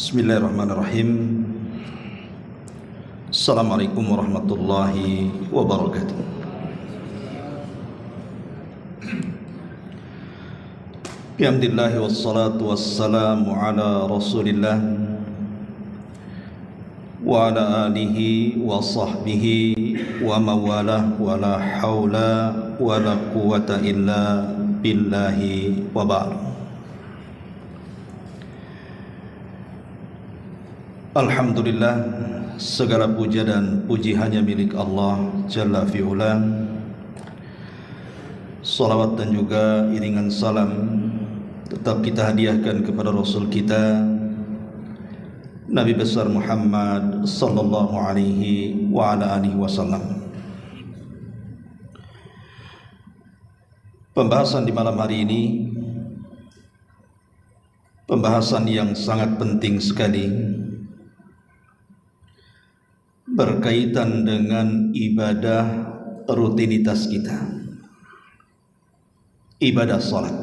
Bismillahirrahmanirrahim. Assalamualaikum warahmatullahi wabarakatuh. Alhamdulillah wassalatu wassalamu ala Rasulillah wa ala alihi wa sahbihi wa mawalah wa la hawla wa la quwata illa billahi wa ba'd. Alhamdulillah, segala puja dan puji hanya milik Allah Jalla fi'ula. Salawat dan juga iringan salam tetap kita hadiahkan kepada Rasul kita Nabi besar Muhammad sallallahu alaihi wa ala alihi wasallam. Pembahasan di malam hari ini pembahasan yang sangat penting sekali, berkaitan dengan ibadah rutinitas kita, ibadah salat.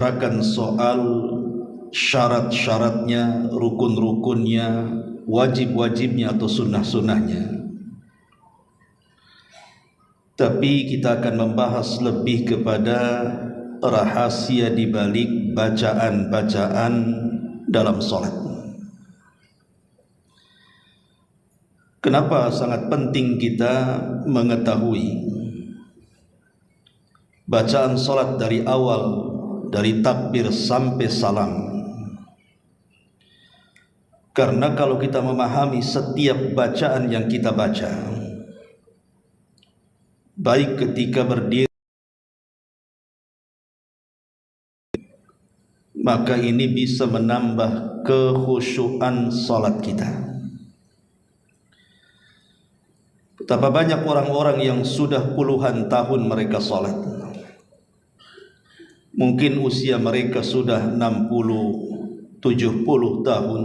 Akan soal syarat-syaratnya, rukun-rukunnya, wajib-wajibnya atau sunnah-sunnahnya. Tapi kita akan membahas lebih kepada rahasia di balik bacaan-bacaan dalam salat. Kenapa sangat penting kita mengetahui bacaan salat dari awal, dari takbir sampai salam? Karena kalau kita memahami setiap bacaan yang kita baca, baik ketika berdiri, maka ini bisa menambah kekhusyuan salat kita. Betapa banyak orang-orang yang sudah puluhan tahun mereka salat, mungkin usia mereka sudah 60, 70 tahun,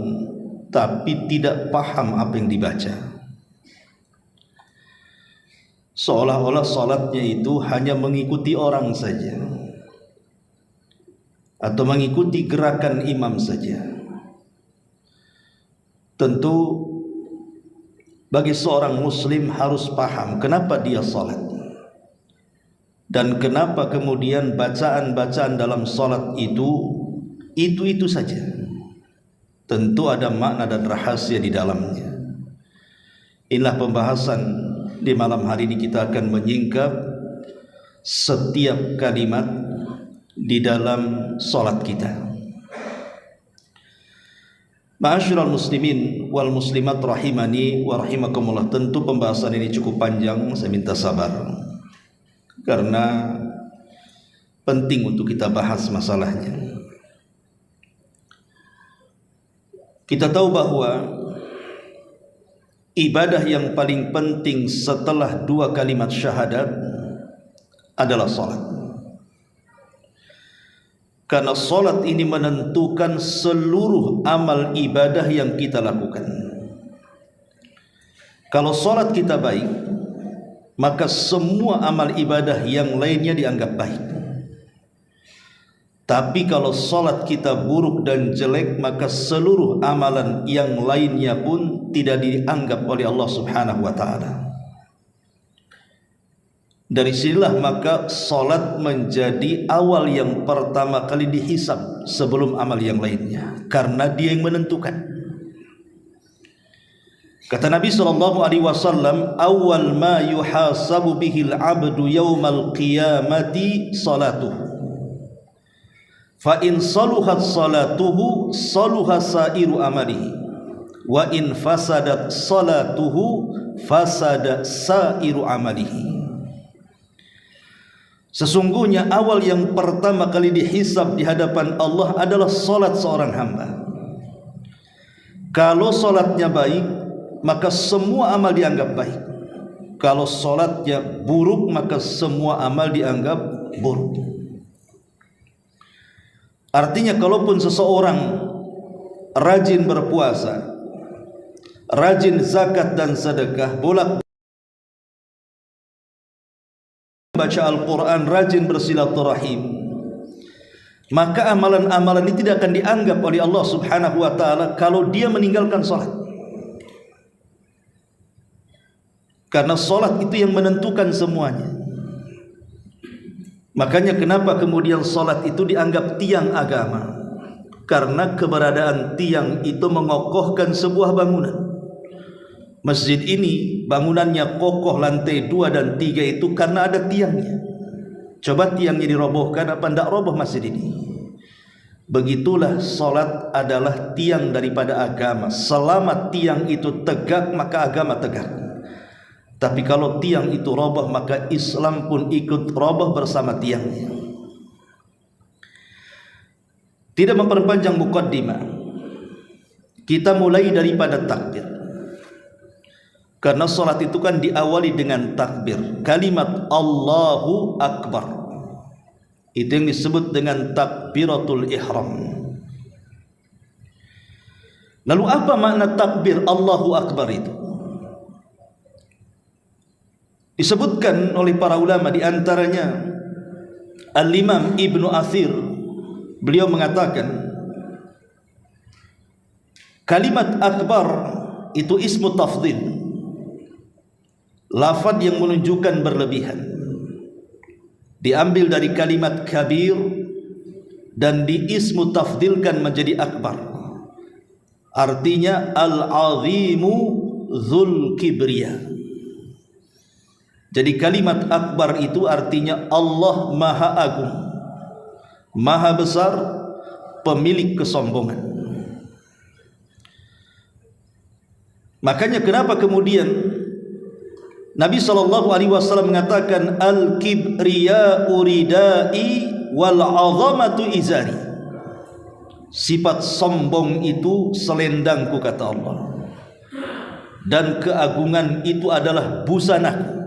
tapi tidak paham apa yang dibaca. Seolah-olah salatnya itu hanya mengikuti orang saja, atau mengikuti gerakan imam saja. Tentu bagi seorang muslim harus paham kenapa dia salat, dan kenapa kemudian bacaan-bacaan dalam salat itu saja. Tentu ada makna dan rahasia di dalamnya. Inilah pembahasan di malam hari ini. Kita akan menyingkap setiap kalimat di dalam salat kita. Ma'asyiral muslimin wal muslimat rahimani wa rahimakumullah. Tentu pembahasan ini cukup panjang, saya minta sabar karena penting untuk kita bahas masalahnya. Kita tahu bahwa ibadah yang paling penting setelah dua kalimat syahadat adalah salat. Karena salat ini menentukan seluruh amal ibadah yang kita lakukan. Kalau salat kita baik, maka semua amal ibadah yang lainnya dianggap baik. Tapi kalau salat kita buruk dan jelek, maka seluruh amalan yang lainnya pun tidak dianggap oleh Allah Subhanahu wa ta'ala. Dari sinilah maka salat menjadi awal yang pertama kali dihisab sebelum amal yang lainnya, karena dia yang menentukan. Kata Nabi SAW, awal ma yuhasabu bihil abdu yawmal qiyamati salatuhu, fa in saluhat salatuhu saluha sairu amalihi, wa in fasadat salatuhu fasada sairu amalihi. Sesungguhnya awal yang pertama kali dihisab di hadapan Allah adalah salat seorang hamba. Kalau salatnya baik, maka semua amal dianggap baik. Kalau salatnya buruk, maka semua amal dianggap buruk. Artinya kalaupun seseorang rajin berpuasa, rajin zakat dan sedekah, bolak baca Al-Quran, rajin bersilaturahim, maka amalan-amalan ini tidak akan dianggap oleh Allah Subhanahu wa taala kalau dia meninggalkan salat. Karena salat itu yang menentukan semuanya. Makanya kenapa kemudian salat itu dianggap tiang agama? Karena keberadaan tiang itu mengokohkan sebuah bangunan. Masjid ini bangunannya kokoh, lantai 2 dan 3 itu karena ada tiangnya. Coba tiangnya dirobohkan, apa tidak roboh masjid ini? Begitulah salat adalah tiang daripada agama. Selama tiang itu tegak, maka agama tegak. Tapi kalau tiang itu roboh, maka Islam pun ikut roboh bersama tiangnya. Tidak memperpanjang muqaddimah, kita mulai daripada takbir. Karena salat itu kan diawali dengan takbir, kalimat Allahu Akbar. Itu yang disebut dengan takbiratul ihram. Lalu apa makna takbir Allahu Akbar itu? Disebutkan oleh para ulama, di antaranya Al-Imam Ibnu Athir, beliau mengatakan kalimat akbar itu ismu tafdhil, lafaz yang menunjukkan berlebihan, diambil dari kalimat kabir dan di ismu tafdhilkan menjadi akbar, artinya al-azimu dzul kibriya. Jadi kalimat akbar itu artinya Allah Maha Agung, Maha Besar, pemilik kesombongan. Makanya kenapa kemudian Nabi SAW mengatakan al-kibriya uridai wal azamatu izari. Sifat sombong itu selendangku, kata Allah, dan keagungan itu adalah busanaku.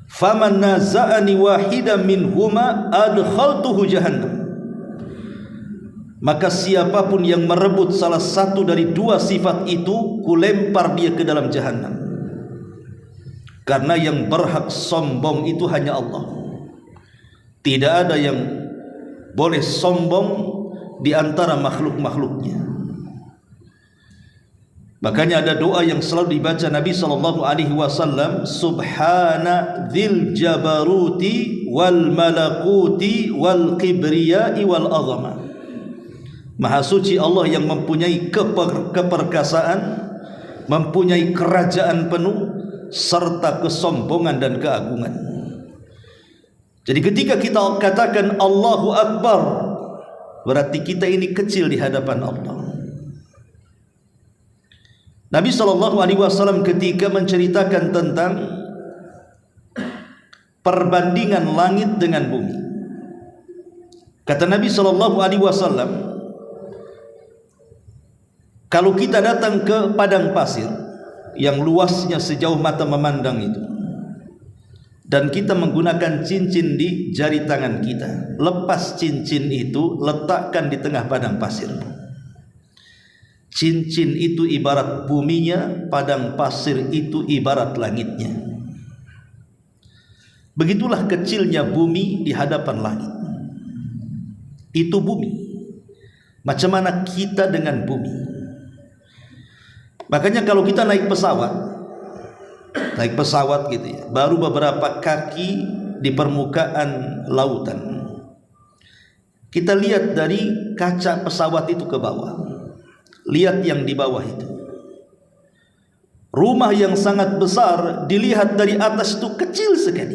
Faman naza'ani wahidan minhuma adkhaltuhu jahannam. Maka siapapun yang merebut salah satu dari dua sifat itu, kulempar dia ke dalam jahannam. Karena yang berhak sombong itu hanya Allah. Tidak ada yang boleh sombong di antara makhluk-makhluknya. Makanya ada doa yang selalu dibaca Nabi SAW, Subhana dzil jabaruti wal malakuti wal kibriyai wal azama. Maha suci Allah yang mempunyai keperkasaan, mempunyai kerajaan penuh, serta kesombongan dan keagungan. Jadi ketika kita katakan Allahu Akbar, berarti kita ini kecil di hadapan Allah. Nabi SAW ketika menceritakan tentang perbandingan langit dengan bumi, kata Nabi SAW, kalau kita datang ke padang pasir yang luasnya sejauh mata memandang itu, dan kita menggunakan cincin di jari tangan kita, lepas cincin itu, letakkan di tengah padang pasir. Cincin itu ibarat buminya, padang pasir itu ibarat langitnya. Begitulah kecilnya bumi di hadapan langit. Itu bumi. Macam mana kita dengan bumi? Makanya kalau kita naik pesawat gitu ya, baru beberapa kaki di permukaan lautan, kita lihat dari kaca pesawat itu ke bawah. Lihat yang di bawah itu. Rumah yang sangat besar dilihat dari atas itu kecil sekali.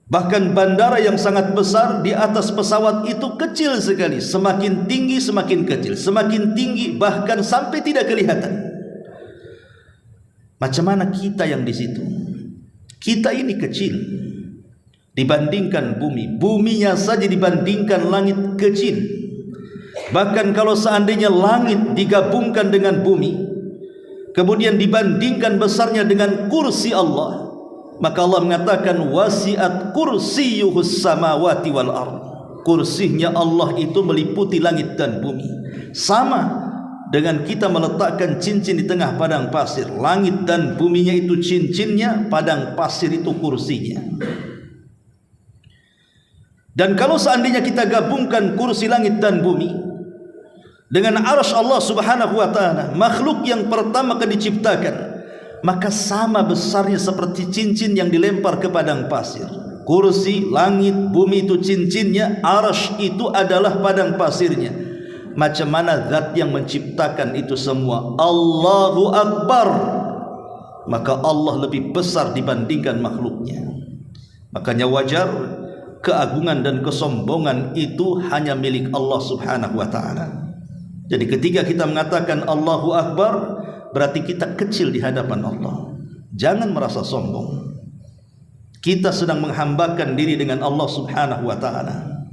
Bahkan bandara yang sangat besar di atas pesawat itu kecil sekali. Semakin tinggi semakin kecil, semakin tinggi bahkan sampai tidak kelihatan. Macam mana kita yang di situ? Kita ini kecil dibandingkan bumi. Buminya saja dibandingkan langit kecil. Bahkan kalau seandainya langit digabungkan dengan bumi, kemudian dibandingkan besarnya dengan kursi Allah, maka Allah mengatakan wasi'at kursiyuhus samawati wal ardh. Kursinya Allah itu meliputi langit dan bumi. Sama dengan kita meletakkan cincin di tengah padang pasir. Langit dan buminya itu cincinnya, padang pasir itu kursinya. Dan kalau seandainya kita gabungkan kursi langit dan bumi dengan arsy Allah Subhanahu wa taala, makhluk yang pertama kali diciptakan, maka sama besarnya seperti cincin yang dilempar ke padang pasir. Kursi, langit, bumi itu cincinnya, arsy itu adalah padang pasirnya. Macam mana zat yang menciptakan itu semua? Allahu Akbar. Maka Allah lebih besar dibandingkan makhluknya. Makanya wajar keagungan dan kesombongan itu hanya milik Allah Subhanahu wa taala. Jadi ketika kita mengatakan Allahu Akbar, berarti kita kecil di hadapan Allah. Jangan merasa sombong. Kita sedang menghambakan diri dengan Allah Subhanahu wa taala.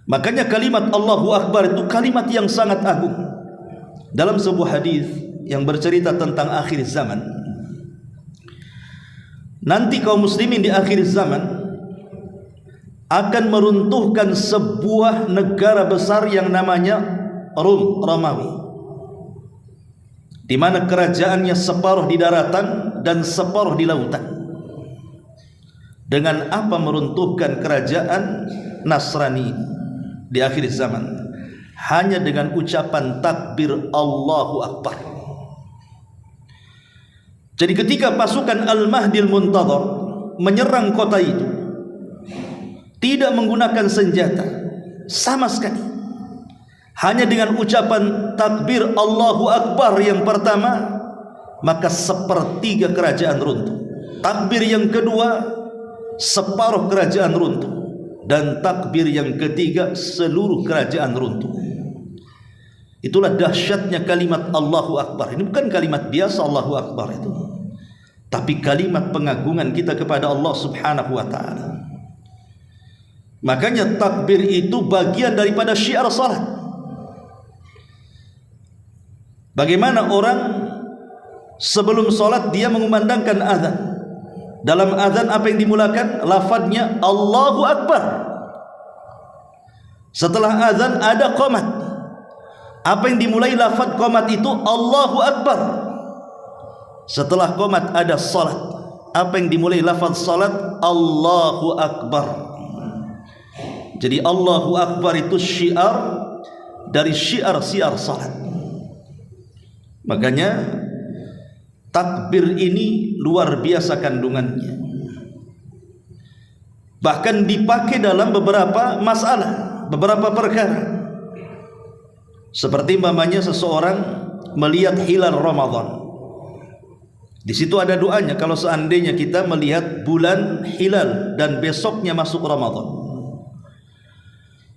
Makanya kalimat Allahu Akbar itu kalimat yang sangat agung. Dalam sebuah hadis yang bercerita tentang akhir zaman, nanti kaum muslimin di akhir zaman akan meruntuhkan sebuah negara besar yang namanya Rum, Romawi, di mana kerajaannya separuh di daratan dan separuh di lautan. Dengan apa meruntuhkan kerajaan Nasrani di akhir zaman? Hanya dengan ucapan takbir Allahu Akbar. Jadi ketika pasukan Al-Mahdil Muntadhar menyerang kota itu, tidak menggunakan senjata sama sekali, hanya dengan ucapan takbir Allahu Akbar yang pertama, maka sepertiga kerajaan runtuh. Takbir yang kedua, separuh kerajaan runtuh. Dan takbir yang ketiga, seluruh kerajaan runtuh. Itulah dahsyatnya kalimat Allahu Akbar. Ini bukan kalimat biasa Allahu Akbar itu, tapi kalimat pengagungan kita kepada Allah Subhanahu wa taala. Makanya takbir itu bagian daripada syiar salat. Bagaimana orang sebelum salat dia mengumandangkan azan. Dalam azan apa yang dimulakan? Lafadznya Allahu Akbar. Setelah azan ada qomat. Apa yang dimulai lafaz qomat itu? Allahu Akbar. Setelah qomat ada salat. Apa yang dimulai lafaz salat? Allahu Akbar. Jadi Allahu Akbar itu syiar dari syiar-syiar salat. Makanya takbir ini luar biasa kandungannya. Bahkan dipakai dalam beberapa masalah, beberapa perkara. Seperti umpamanya seseorang melihat hilal Ramadan. Di situ ada doanya kalau seandainya kita melihat bulan hilal dan besoknya masuk Ramadan.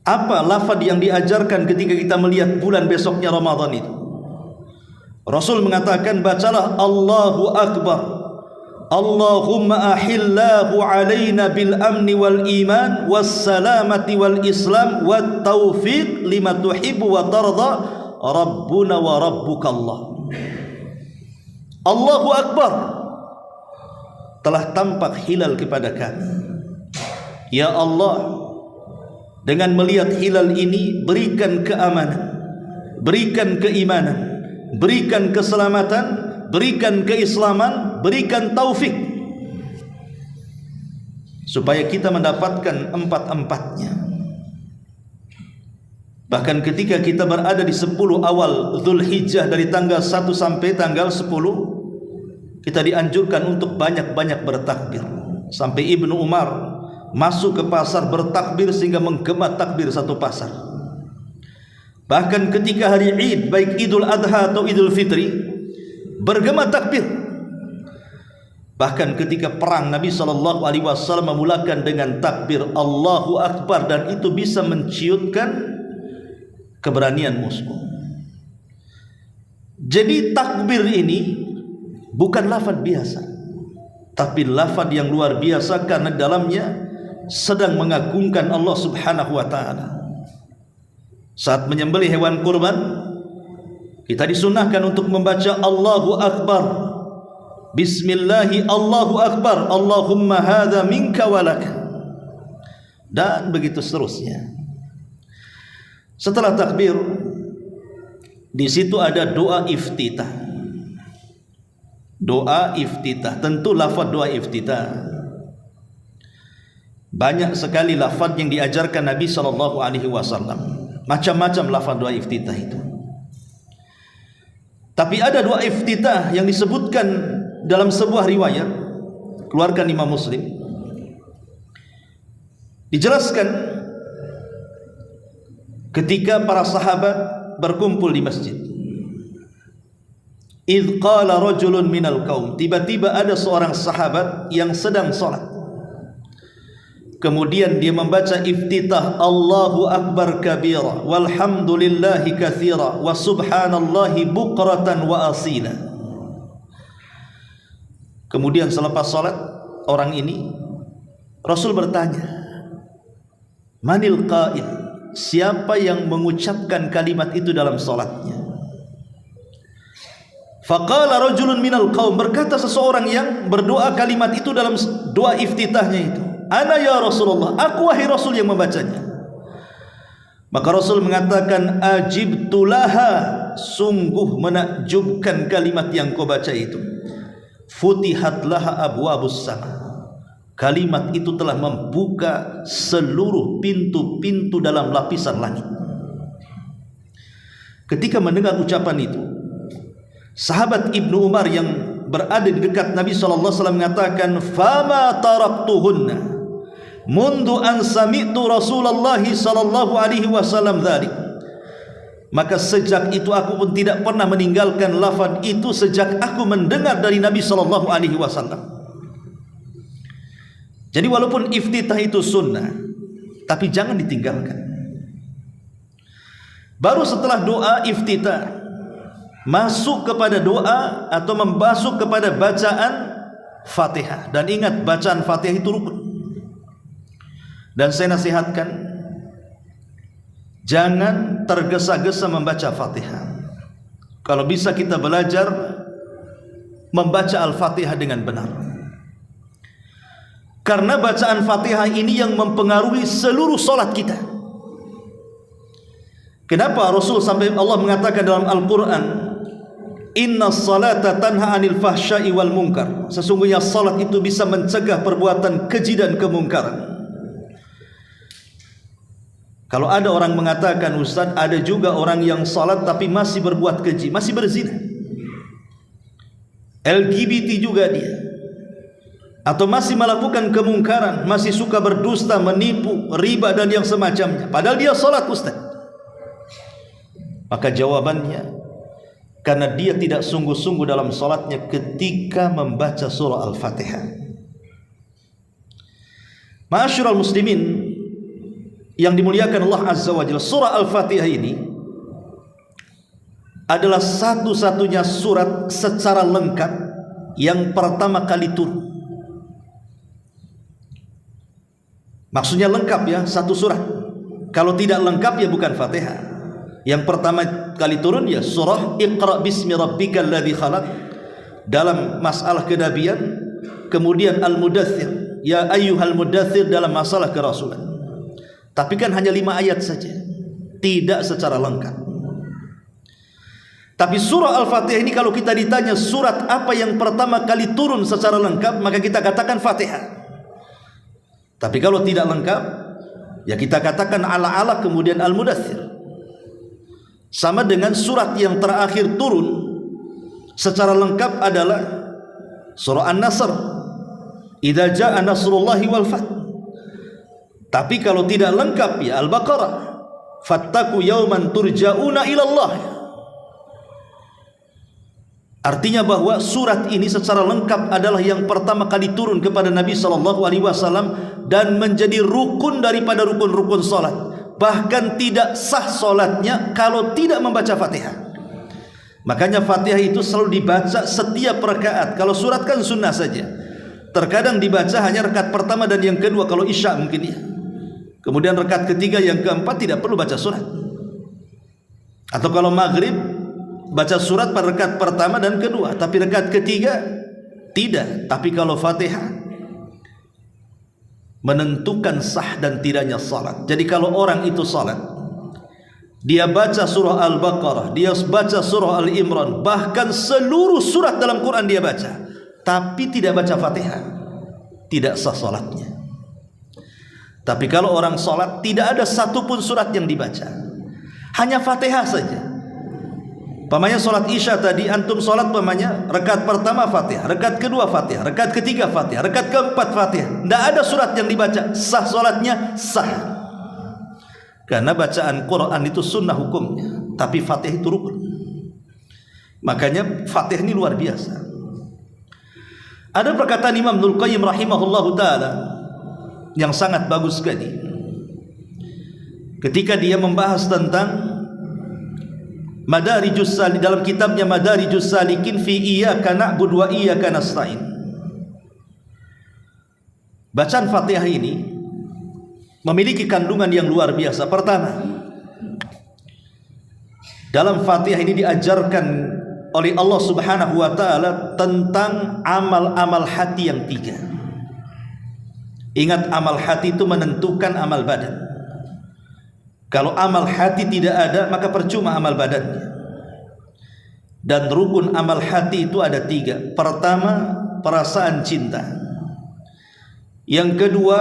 Apa lafaz yang diajarkan ketika kita melihat bulan besoknya Ramadan itu? Rasul mengatakan, bacalah Allahu Akbar. Allahumma ahillahu alaina bil amni wal iman was salamati wal islam wat taufiq lima tuhibbu wa tarda rabbuna wa rabbukallah. Allahu Akbar, telah tampak hilal kepada kami. Ya Allah, dengan melihat hilal ini berikan keamanan, berikan keimanan, berikan keselamatan, berikan keislaman, berikan taufik, supaya kita mendapatkan empat-empatnya. Bahkan ketika kita berada di 10 awal Dzulhijjah, dari tanggal 1 sampai tanggal 10, kita dianjurkan untuk banyak-banyak bertakbir. Sampai Ibnu Umar masuk ke pasar bertakbir sehingga menggema takbir satu pasar. Bahkan ketika hari Id, baik Idul Adha atau Idul Fitri, bergema takbir. Bahkan ketika perang, Nabi SAW memulakan dengan takbir Allahu Akbar, dan itu bisa menciutkan keberanian musuh. Jadi takbir ini bukan lafaz biasa, tapi lafaz yang luar biasa karena dalamnya sedang mengagungkan Allah Subhanahu wa taala. Saat menyembelih hewan kurban, kita disunahkan untuk membaca Allahu Akbar, Bismillahi Allahu Akbar, Allahumma hadza minka walaka, dan begitu seterusnya. Setelah takbir, di situ ada doa iftitah. Doa iftitah, tentu lafaz doa iftitah Banyak sekali lafaz yang diajarkan Nabi SAW. Macam-macam lafaz doa iftitah itu. Tapi ada doa iftitah yang disebutkan dalam sebuah riwayat, keluarkan Imam Muslim. Dijelaskan ketika para sahabat berkumpul di masjid. Idh qala rajulun minal qaum, tiba-tiba ada seorang sahabat yang sedang salat. Kemudian dia membaca iftitah, Allahu Akbar kabira walhamdulillahi katsira wa subhanallahi bukratan wa asila. Kemudian selepas salat orang ini, Rasul bertanya, manil qail, siapa yang mengucapkan kalimat itu dalam salatnya? Faqala rajulun minal qaum, berkata seseorang yang berdoa kalimat itu dalam doa iftitahnya itu, ana ya Rasulullah, aku wahai Rasul yang membacanya. Maka Rasul mengatakan, ajibtulaha, sungguh menakjubkan kalimat yang kau baca itu. Futihat laha abwabus sama, kalimat itu telah membuka seluruh pintu-pintu dalam lapisan langit. Ketika mendengar ucapan itu, sahabat Ibnu Umar yang berada di dekat Nabi SAW mengatakan, fama taraktuhunna mundu an sami'tu Rasulullah SAW dzalik. Maka sejak itu aku pun tidak pernah meninggalkan lafaz itu sejak aku mendengar dari Nabi SAW. Jadi walaupun iftitah itu sunnah, tapi jangan ditinggalkan. Baru setelah doa iftitah masuk kepada doa atau membasuk kepada bacaan Fatihah. Dan ingat, bacaan Fatihah itu rukun. Dan saya nasihatkan, jangan tergesa-gesa membaca Fatihah. Kalau bisa kita belajar membaca Al-Fatihah dengan benar. Karena bacaan Fatihah ini yang mempengaruhi seluruh solat kita. Kenapa Rasul sampai Allah mengatakan dalam Al-Quran, inna salata tanha anil fahsya'i wal munkar, sesungguhnya salat itu bisa mencegah perbuatan keji dan kemungkaran. Kalau ada orang mengatakan, Ustaz, ada juga orang yang salat tapi masih berbuat keji, masih berzina, LGBT juga dia, atau masih melakukan kemungkaran, masih suka berdusta, menipu, riba dan yang semacamnya, padahal dia salat, Ustaz. Maka jawabannya, karena dia tidak sungguh-sungguh dalam salatnya ketika membaca surah Al-Fatihah. Ma'asyiral muslimin yang dimuliakan Allah Azza wa Jalla, surah Al-Fatihah ini adalah satu-satunya surat secara lengkap yang pertama kali turun. Maksudnya lengkap ya, satu surat. Kalau tidak lengkap ya bukan Fatihah. Yang pertama kali turun ya surah Iqra bismi rabbikal ladzi khalaq dalam masalah kenabian, kemudian Al-Mudaththir, ya ayyuhal mudaththir dalam masalah kerasulan. Tapi kan hanya 5 ayat saja, tidak secara lengkap. Tapi surah Al-Fatihah ini kalau kita ditanya surat apa yang pertama kali turun secara lengkap, maka kita katakan Fatihah. Tapi kalau tidak lengkap, ya kita katakan ala-ala kemudian Al-Mudaththir. Sama dengan surat yang terakhir turun secara lengkap adalah surah An-Nasr, idza jaa nasrullahi wal fath. Tapi kalau tidak lengkap ya Al-Baqarah, fattaku yauman turja'una ilallah. Artinya bahwa surat ini secara lengkap adalah yang pertama kali turun kepada Nabi SAW dan menjadi rukun daripada rukun-rukun salat. Bahkan tidak sah salatnya kalau tidak membaca Fatihah. Makanya Fatihah itu selalu dibaca setiap rakaat. Kalau surat kan sunnah saja, terkadang dibaca hanya rakaat pertama dan yang kedua kalau isya mungkin ya. Kemudian rakaat ketiga, yang keempat tidak perlu baca surat. Atau kalau maghrib baca surat pada rakaat pertama dan kedua, tapi rakaat ketiga tidak. Tapi kalau Fatihah menentukan sah dan tidaknya salat. Jadi kalau orang itu salat, dia baca surah Al-Baqarah, dia baca surah Al-Imran, bahkan seluruh surat dalam Quran dia baca, tapi tidak baca Fatihah, tidak sah salatnya. Tapi kalau orang sholat tidak ada satupun surat yang dibaca, hanya Fatihah saja. Pamanya sholat isya tadi, antum sholat pamanya rakaat pertama Fatihah, rakaat kedua Fatihah, rakaat ketiga Fatihah, rakaat keempat Fatihah. Tidak ada surat yang dibaca, sah sholatnya, sah. Karena bacaan Quran itu sunnah hukumnya, tapi Fatihah itu rukun. Makanya Fatihah ini luar biasa. Ada perkataan Imam Ibnul Qayyim rahimahullahu ta'ala yang sangat bagus sekali ketika dia membahas tentang Madarijus Salikin, dalam kitabnya Madarijus Salikin fi iyyaka na'budu wa iyyaka nasta'in. Bacaan Fatihah ini memiliki kandungan yang luar biasa. Pertama, dalam Fatihah ini diajarkan oleh Allah Subhanahu wa taala tentang amal-amal hati yang 3. Ingat, amal hati itu menentukan amal badan. Kalau amal hati tidak ada, maka percuma amal badannya. Dan rukun amal hati itu ada 3. Pertama, perasaan cinta. Yang kedua,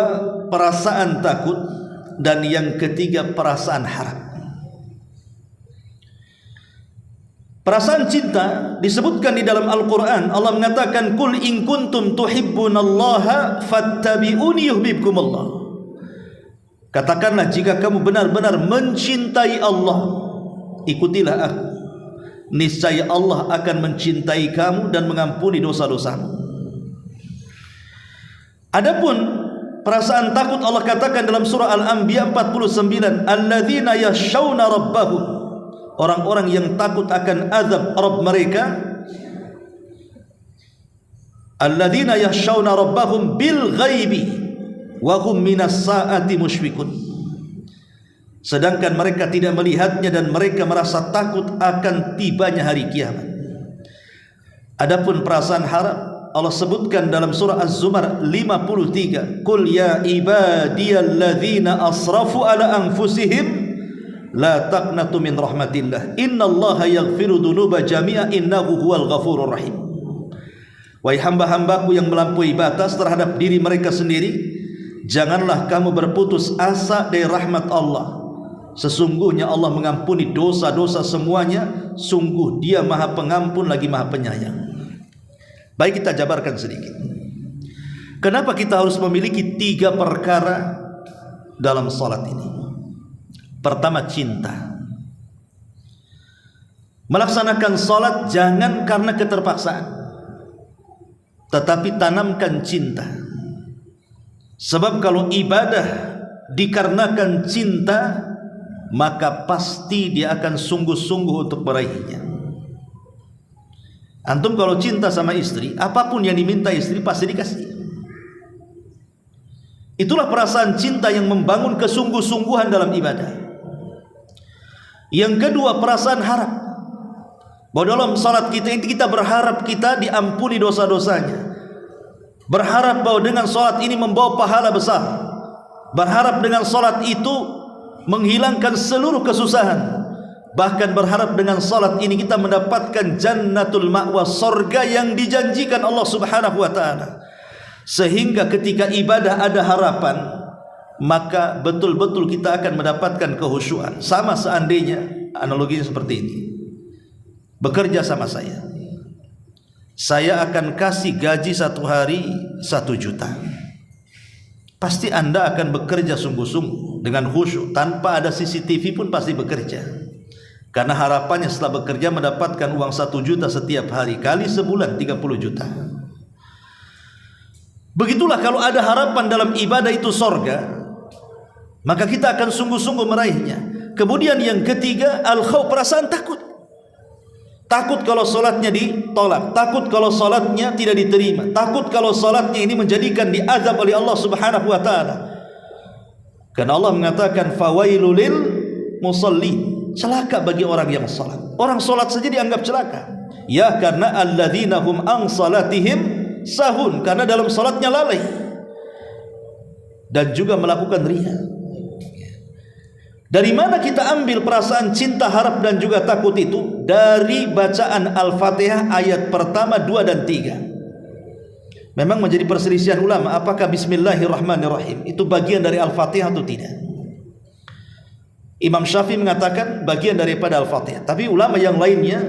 perasaan takut. Dan yang ketiga, perasaan harap. Perasaan cinta disebutkan di dalam Al-Quran. Allah mengatakan, Qul in kuntum tuhibbunallaha fattabi'uni yuhibbukumullah. Katakanlah, jika kamu benar-benar mencintai Allah, ikutilah aku. Niscaya Allah akan mencintai kamu dan mengampuni dosa-dosamu. Adapun perasaan takut, Allah katakan dalam surah Al-Anbiya 49, alladzina yakhshawna rabbahum, orang-orang yang takut akan azab Rabb mereka. Alladzina yakhshawna rabbahum bil ghaibi wa hum minas saati musyfiqun. Sedangkan mereka tidak melihatnya dan mereka merasa takut akan tibanya hari kiamat. Adapun perasaan harap, Allah sebutkan dalam surah Az-Zumar 53, Qul ya ibadiyalladzina asrafu ala anfusihim la taqnatu min rahmatillah innallaha yaghfiru dzunuba jami'a innahu huwal ghafurur rahim. Wahai hamba-hambaku yang melampaui batas terhadap diri mereka sendiri, janganlah kamu berputus asa dari rahmat Allah. Sesungguhnya Allah mengampuni dosa-dosa semuanya. Sungguh Dia Maha Pengampun lagi Maha Penyayang. Baik, kita jabarkan sedikit. Kenapa kita harus memiliki 3 perkara dalam salat ini? Pertama, cinta. Melaksanakan salat jangan karena keterpaksaan, tetapi tanamkan cinta. Sebab kalau ibadah dikarenakan cinta, maka pasti dia akan sungguh-sungguh untuk meraihnya. Antum kalau cinta sama istri, apapun yang diminta istri pasti dikasih. Itulah perasaan cinta yang membangun kesungguh-sungguhan dalam ibadah. Yang kedua, perasaan harap. Bahwa dalam salat kita ini kita berharap kita diampuni dosa-dosanya. Berharap bahwa dengan salat ini membawa pahala besar. Berharap dengan salat itu menghilangkan seluruh kesusahan. Bahkan berharap dengan salat ini kita mendapatkan jannatul ma'wa, surga yang dijanjikan Allah Subhanahu wa taala. Sehingga ketika ibadah ada harapan, maka betul-betul kita akan mendapatkan kehusyuan. Sama seandainya analoginya seperti ini. Bekerja sama saya akan kasih gaji 1 hari 1 juta. Pasti Anda akan bekerja sungguh-sungguh dengan khusyuk, tanpa ada CCTV pun pasti bekerja. Karena harapannya setelah bekerja mendapatkan uang 1 juta setiap hari, kali sebulan 30 juta. Begitulah kalau ada harapan dalam ibadah itu sorga, maka kita akan sungguh-sungguh meraihnya. Kemudian yang ketiga, al-khauf, perasaan takut. Takut kalau salatnya ditolak, takut kalau salatnya tidak diterima, takut kalau salatnya ini menjadikan diazab oleh Allah Subhanahu wa taala. Karena Allah mengatakan fawailul lil musallin, celaka bagi orang yang salat. Orang salat saja dianggap celaka. Ya, karena alladzina hum an salatihim sahun, karena dalam salatnya lalai dan juga melakukan riya. Dari mana kita ambil perasaan cinta, harap dan juga takut itu? Dari bacaan Al-Fatihah ayat pertama, 2 dan 3. Memang menjadi perselisihan ulama apakah Bismillahirrahmanirrahim itu bagian dari Al-Fatihah atau tidak. Imam Syafi'i mengatakan bagian daripada Al-Fatihah, tapi ulama yang lainnya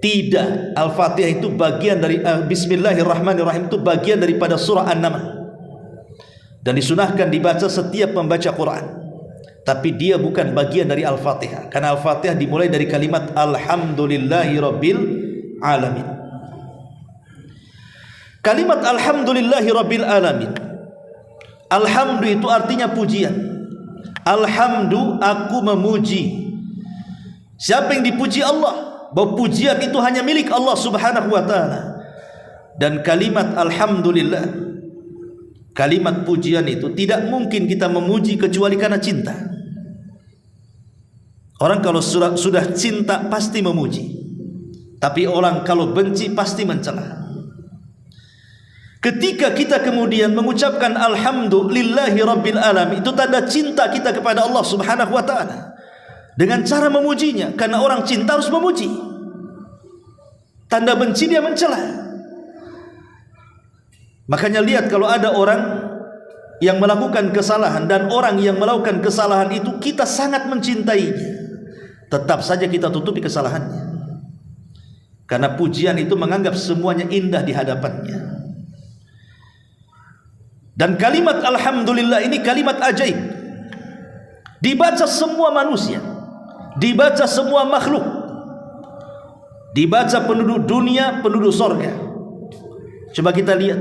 tidak. Al-Fatihah itu bagian dari Bismillahirrahmanirrahim itu bagian daripada surah An-Naml dan disunahkan dibaca setiap membaca Quran, tapi dia bukan bagian dari Al-Fatihah, karena Al-Fatihah dimulai dari kalimat Alhamdulillahi Rabbil Alamin. Kalimat Alhamdulillahi Rabbil Alamin, alhamdu itu artinya pujian. Alhamdu, aku memuji. Siapa yang dipuji? Allah. Bahwa pujian itu hanya milik Allah subhanahu wa ta'ala. Dan kalimat Alhamdulillah, kalimat pujian itu tidak mungkin kita memuji kecuali karena cinta. Orang kalau sudah cinta pasti memuji, tapi orang kalau benci pasti mencela. Ketika kita kemudian mengucapkan Alhamdulillahi Rabbil Alamin, itu tanda cinta kita kepada Allah subhanahu wa ta'ala dengan cara memujinya, karena orang cinta harus memuji. Tanda benci dia mencela. Makanya lihat kalau ada orang yang melakukan kesalahan dan orang yang melakukan kesalahan itu kita sangat mencintainya, tetap saja kita tutupi kesalahannya, karena pujian itu menganggap semuanya indah di hadapannya. Dan kalimat Alhamdulillah ini kalimat ajaib, dibaca semua manusia, dibaca semua makhluk, dibaca penduduk dunia, penduduk sorga. Coba kita lihat,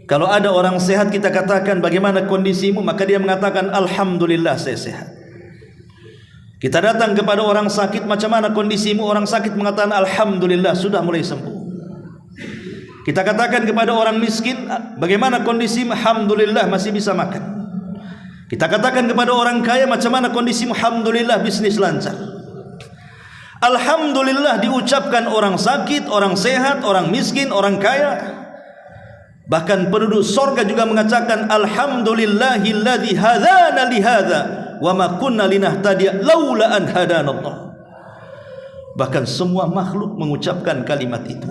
kalau ada orang sehat kita katakan bagaimana kondisimu, maka dia mengatakan Alhamdulillah saya sehat. Kita datang kepada orang sakit, macam mana kondisimu, orang sakit mengatakan Alhamdulillah sudah mulai sembuh. Kita katakan kepada orang miskin, bagaimana kondisimu? Alhamdulillah masih bisa makan. Kita katakan kepada orang kaya, macam mana kondisimu? Alhamdulillah bisnis lancar. Alhamdulillah diucapkan orang sakit, orang sehat, orang miskin, orang kaya. Bahkan penduduk sorga juga mengatakan Alhamdulillahilladzi hadana lihadza wa ma kunna linahtadiya laula an hadanallah. Bahkan semua makhluk mengucapkan kalimat itu.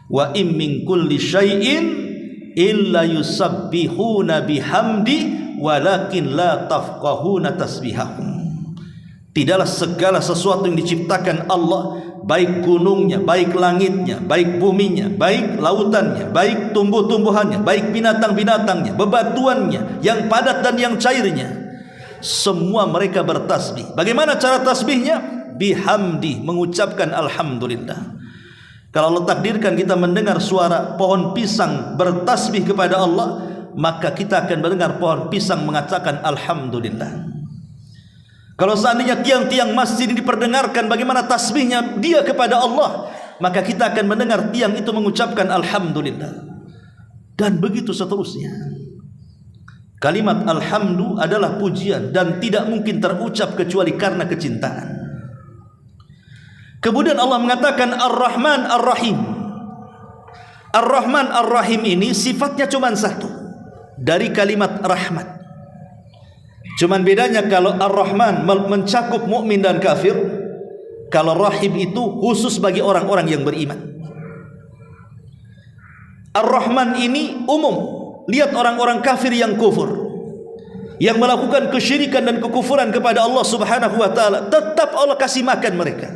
Wa im min kulli syai'in illa yusabbihuna bihamdi walakin la tafqahuna tasbihahum. Tidaklah segala sesuatu yang diciptakan Allah, baik gunungnya, baik langitnya, baik buminya, baik lautannya, baik tumbuh-tumbuhannya, baik binatang-binatangnya, bebatuannya, yang padat dan yang cairnya, semua mereka bertasbih. Bagaimana cara tasbihnya? Bihamdi, mengucapkan Alhamdulillah. Kalau Allah takdirkan kita mendengar suara pohon pisang bertasbih kepada Allah, maka kita akan mendengar pohon pisang mengatakan Alhamdulillah. Kalau seandainya tiang-tiang masjid ini diperdengarkan bagaimana tasbihnya dia kepada Allah, maka kita akan mendengar tiang itu mengucapkan Alhamdulillah. Dan begitu seterusnya. Kalimat Alhamdu adalah pujian dan tidak mungkin terucap kecuali karena kecintaan. Kemudian Allah mengatakan Ar-Rahman Ar-Rahim. Ar-Rahman Ar-Rahim ini sifatnya cuma satu dari kalimat rahmat. Cuman bedanya kalau Ar-Rahman mencakup mukmin dan kafir, kalau Rahim itu khusus bagi orang-orang yang beriman. Ar-Rahman ini umum. Lihat orang-orang kafir yang kufur, yang melakukan kesyirikan dan kekufuran kepada Allah subhanahu wa ta'ala, tetap Allah kasih makan mereka,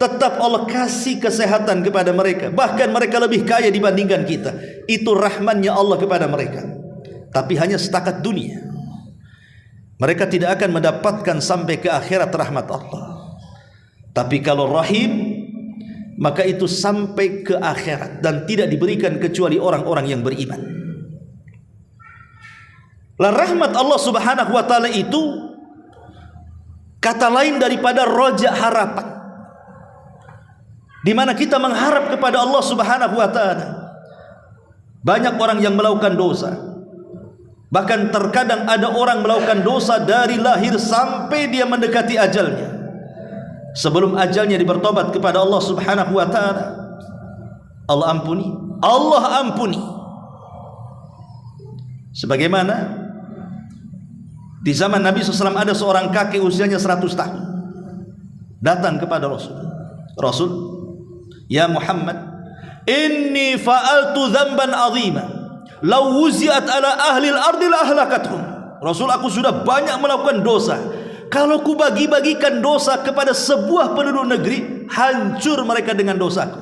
tetap Allah kasih kesehatan kepada mereka, bahkan mereka lebih kaya dibandingkan kita. Itu rahmannya Allah kepada mereka. Tapi hanya setakat dunia. Mereka tidak akan mendapatkan sampai ke akhirat rahmat Allah. Tapi kalau rahim, maka itu sampai ke akhirat dan tidak diberikan kecuali orang-orang yang beriman. Lah rahmat Allah subhanahu wa ta'ala itu kata lain daripada roja harapan, di mana kita mengharap kepada Allah subhanahu wa ta'ala. Banyak orang yang melakukan dosa, bahkan terkadang ada orang melakukan dosa dari lahir sampai dia mendekati ajalnya. Sebelum ajalnya bertobat kepada Allah subhanahu wa ta'ala, Allah ampuni, Allah ampuni. Sebagaimana di zaman Nabi SAW ada seorang kakek usianya 100 tahun datang kepada Rasul. Rasul, ya Muhammad, inni fa'altu dzamban 'azima law wuzi'at ala ahli al-ardi la ahlakathum. Rasul, aku sudah banyak melakukan dosa. Kalau ku bagi-bagikan dosa kepada sebuah penduduk negeri, hancur mereka dengan dosaku.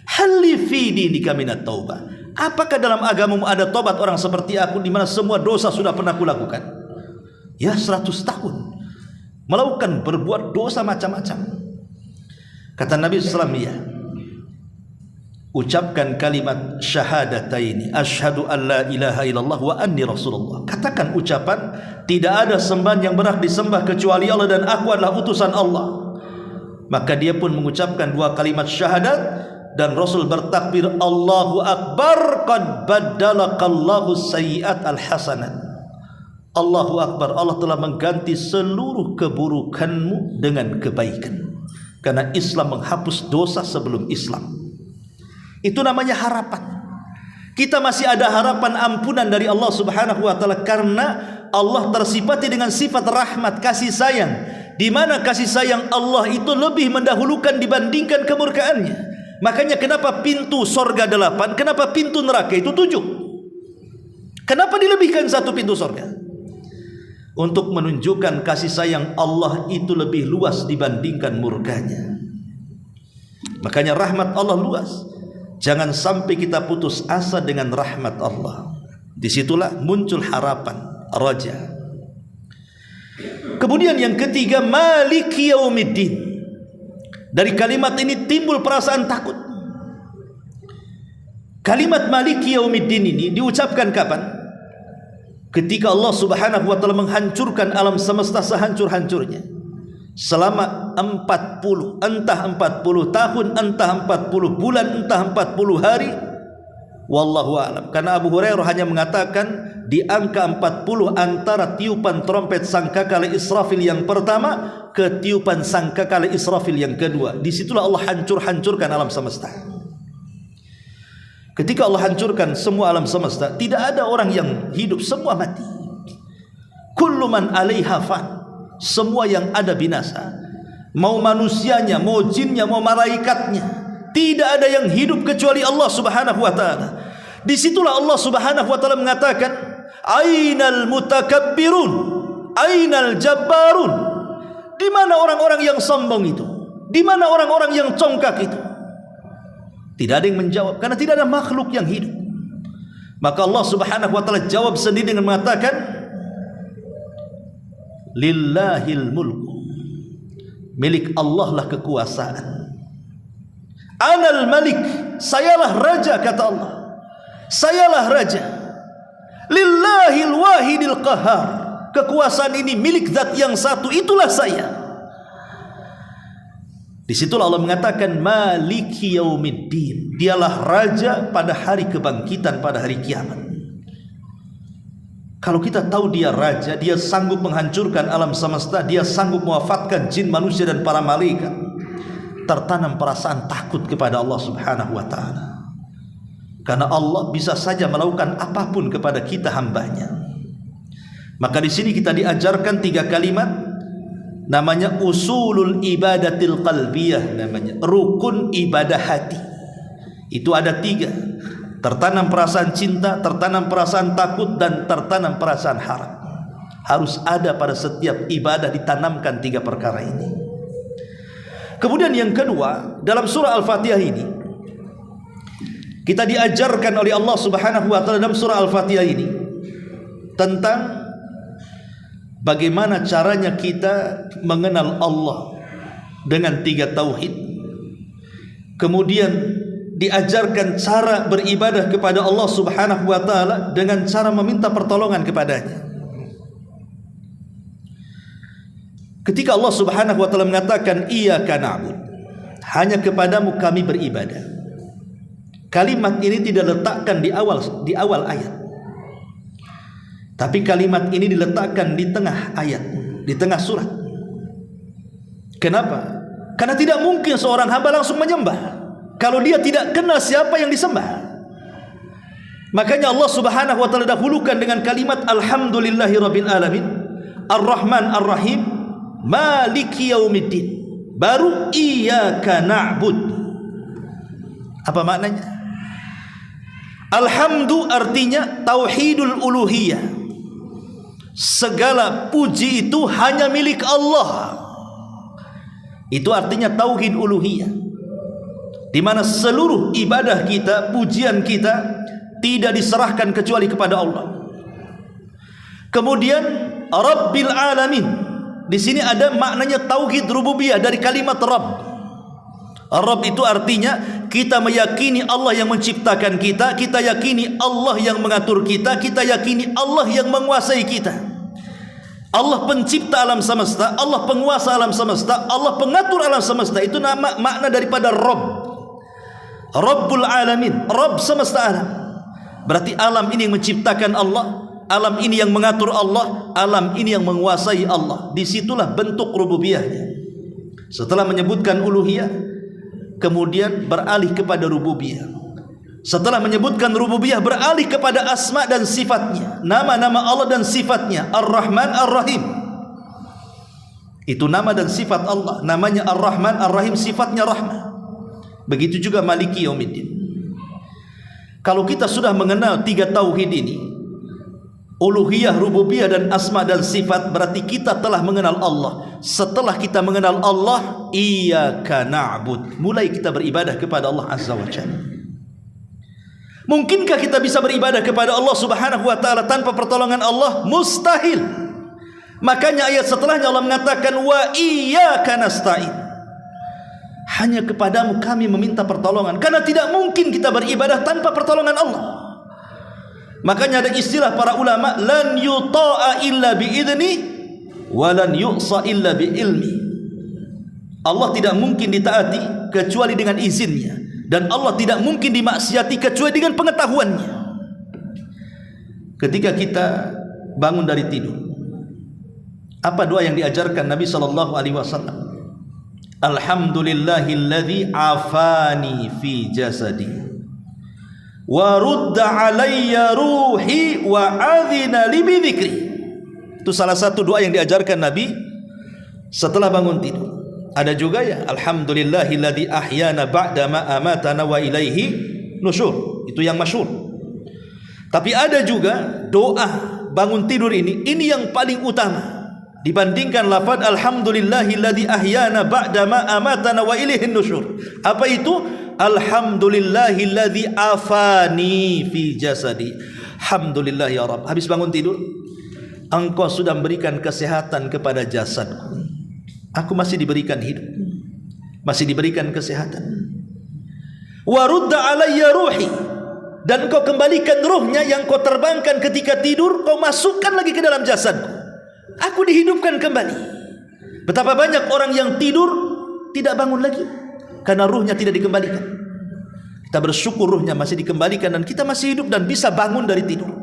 Halli fi dinika minat taubah. Apakah dalam agamamu ada tobat orang seperti aku, di mana semua dosa sudah pernah kulakukan? Ya, 100 tahun melakukan berbuat dosa macam-macam. Kata Nabi SAW, ya, ucapkan kalimat syahadataini, asyhadu an la ilaha illallah wa anni rasulullah. Katakan ucapan tidak ada sembahan yang berhak disembah kecuali Allah dan aku adalah utusan Allah. Maka dia pun mengucapkan 2 kalimat syahadat, dan Rasul bertakbir, Allahu akbar, qad baddalakallahu sayyi'at al-hasanat. Allahu akbar, Allah telah mengganti seluruh keburukanmu dengan kebaikan. Karena Islam menghapus dosa sebelum Islam. Itu namanya harapan. Kita masih ada harapan ampunan dari Allah Subhanahu wa taala, karena Allah tersifati dengan sifat rahmat, kasih sayang, di mana kasih sayang Allah itu lebih mendahulukan dibandingkan kemurkaannya. Makanya kenapa pintu sorga 8, kenapa pintu neraka itu 7? Kenapa dilebihkan 1 pintu sorga? Untuk menunjukkan kasih sayang Allah itu lebih luas dibandingkan murkanya. Makanya rahmat Allah luas. Jangan sampai kita putus asa dengan rahmat Allah. Disitulah muncul harapan, raja. Kemudian yang ketiga, maliki yaumiddin. Dari kalimat ini timbul perasaan takut. Kalimat maliki yaumiddin ini diucapkan kapan? Ketika Allah Subhanahu wa taala menghancurkan alam semesta sehancur-hancurnya. Selama 40, entah 40 tahun, entah 40 bulan, entah 40 hari, wallahu a'lam. Karena Abu Hurairah hanya mengatakan di angka 40 antara tiupan trompet sangkakala Israfil yang pertama ke tiupan sangkakala Israfil yang kedua. Disitulah Allah hancurkan alam semesta. Ketika Allah hancurkan semua alam semesta, tidak ada orang yang hidup, semua mati. Kullu man 'alaiha fan. Semua yang ada binasa, mau manusianya, mau jinnya, mau malaikatnya. Tidak ada yang hidup kecuali Allah Subhanahu wa taala. Disitulah Allah Subhanahu wa taala mengatakan, ainal mutakabbirun, ainal jabbarun. Di mana orang-orang yang sombong itu? Di mana orang-orang yang congkak itu? Tidak ada yang menjawab, karena tidak ada makhluk yang hidup. Maka Allah Subhanahu wa taala jawab sendiri dengan mengatakan, lillahil mulku, milik Allah lah kekuasaan. Anal malik, sayalah raja, kata Allah, sayalah raja. Lillahil wahidil qahar, kekuasaan ini milik zat yang satu, itulah saya. Disitulah Allah mengatakan maliki yaumiddin, dialah raja pada hari kebangkitan, pada hari kiamat. Kalau kita tahu dia raja, dia sanggup menghancurkan alam semesta, dia sanggup mewafatkan jin, manusia dan para malaikat, tertanam perasaan takut kepada Allah Subhanahu wa taala. Karena Allah bisa saja melakukan apapun kepada kita hambanya. Maka di sini kita diajarkan 3 kalimat, namanya usulul ibadatil qalbiyah, namanya rukun ibadah hati. Itu ada 3. Tertanam perasaan cinta, tertanam perasaan takut, dan tertanam perasaan harap. Harus ada pada setiap ibadah, ditanamkan 3 perkara ini. Kemudian yang kedua, dalam surah Al-Fatihah ini kita diajarkan oleh Allah Subhanahu wa taala dalam surah Al-Fatihah ini tentang bagaimana caranya kita mengenal Allah dengan 3 tauhid. Kemudian diajarkan cara beribadah kepada Allah Subhanahu wa taala dengan cara meminta pertolongan kepadanya. Ketika Allah Subhanahu wa taala mengatakan iyyaka na'bud, hanya kepadamu kami beribadah. Kalimat ini tidak diletakkan di awal ayat. Tapi kalimat ini diletakkan di tengah ayat, di tengah surat. Kenapa? Karena tidak mungkin seorang hamba langsung menyembah kalau dia tidak kenal siapa yang disembah. Makanya Allah Subhanahu wa taala dahulukan dengan kalimat alhamdulillahirabbil alamin, arrahman arrahim, maliki yaumiddin, baru iyyaka na'bud. Apa maknanya? Alhamdu artinya tauhidul uluhiyah. Segala puji itu hanya milik Allah. Itu artinya tauhid uluhiyah, di mana seluruh ibadah kita, pujian kita tidak diserahkan kecuali kepada Allah. Kemudian Rabbil Alamin, di sini ada maknanya tauhid rububiyah dari kalimat Rabb. Rabb itu artinya kita meyakini Allah yang menciptakan kita, kita yakini Allah yang mengatur kita, kita yakini Allah yang menguasai kita. Allah pencipta alam semesta, Allah penguasa alam semesta, Allah pengatur alam semesta. Itu nama makna daripada Rabb. Rabbul Alamin, Rabb semesta alam. Berarti alam ini yang menciptakan Allah, alam ini yang mengatur Allah, alam ini yang menguasai Allah. Disitulah bentuk rububiyahnya. Setelah menyebutkan uluhiyah, kemudian beralih kepada rububiyah. Setelah menyebutkan rububiyah, beralih kepada asma dan sifatnya, nama-nama Allah dan sifatnya. Ar-Rahman, Ar-Rahim, itu nama dan sifat Allah. Namanya Ar-Rahman, Ar-Rahim, sifatnya rahmah. Begitu juga Maliki Yaumiddin. Kalau kita sudah mengenal tiga tauhid ini, uluhiyah, rububiyah dan asma dan sifat, berarti kita telah mengenal Allah. Setelah kita mengenal Allah, iyyaka na'bud, mulai kita beribadah kepada Allah Azza wa Jalla. Mungkinkah kita bisa beribadah kepada Allah Subhanahu wa taala tanpa pertolongan Allah? Mustahil. Makanya ayat setelahnya Allah mengatakan wa iyyaka nasta'in. Hanya kepadamu kami meminta pertolongan, karena tidak mungkin kita beribadah tanpa pertolongan Allah. Makanya ada istilah para ulama, lan yuta'a illa bi'idni wa lan yu'sa illa bi'ilmi. Allah tidak mungkin ditaati kecuali dengan izinnya, dan Allah tidak mungkin dimaksiati kecuali dengan pengetahuannya. Ketika kita bangun dari tidur, apa doa yang diajarkan Nabi SAW? Alhamdulillahilladzi afani fi jasadi wa rudda alayya ruhi wa adhina li bidzikri. Itu salah satu doa yang diajarkan Nabi setelah bangun tidur. Ada juga ya, alhamdulillahilladzi ahyana ba'da ma amatana wa ilaihi nusyur. Itu yang masyhur. Tapi ada juga doa bangun tidur ini yang paling utama dibandingkan lafaz alhamdulillahilladzi ahyana ba'da ma amatana wa ilaihi nusyur. Apa itu? Alhamdulillahilladzi afani fi jasadi. Alhamdulillah ya Rabb, habis bangun tidur, Engkau sudah memberikan kesehatan kepada jasadku. Aku masih diberikan hidup, masih diberikan kesehatan. Wa rudda alayya ruhi, dan Kau kembalikan ruhnya yang Kau terbangkan ketika tidur, Kau masukkan lagi ke dalam jasadku. Aku dihidupkan kembali. Betapa banyak orang yang tidur tidak bangun lagi karena ruhnya tidak dikembalikan. Kita bersyukur ruhnya masih dikembalikan dan kita masih hidup dan bisa bangun dari tidur.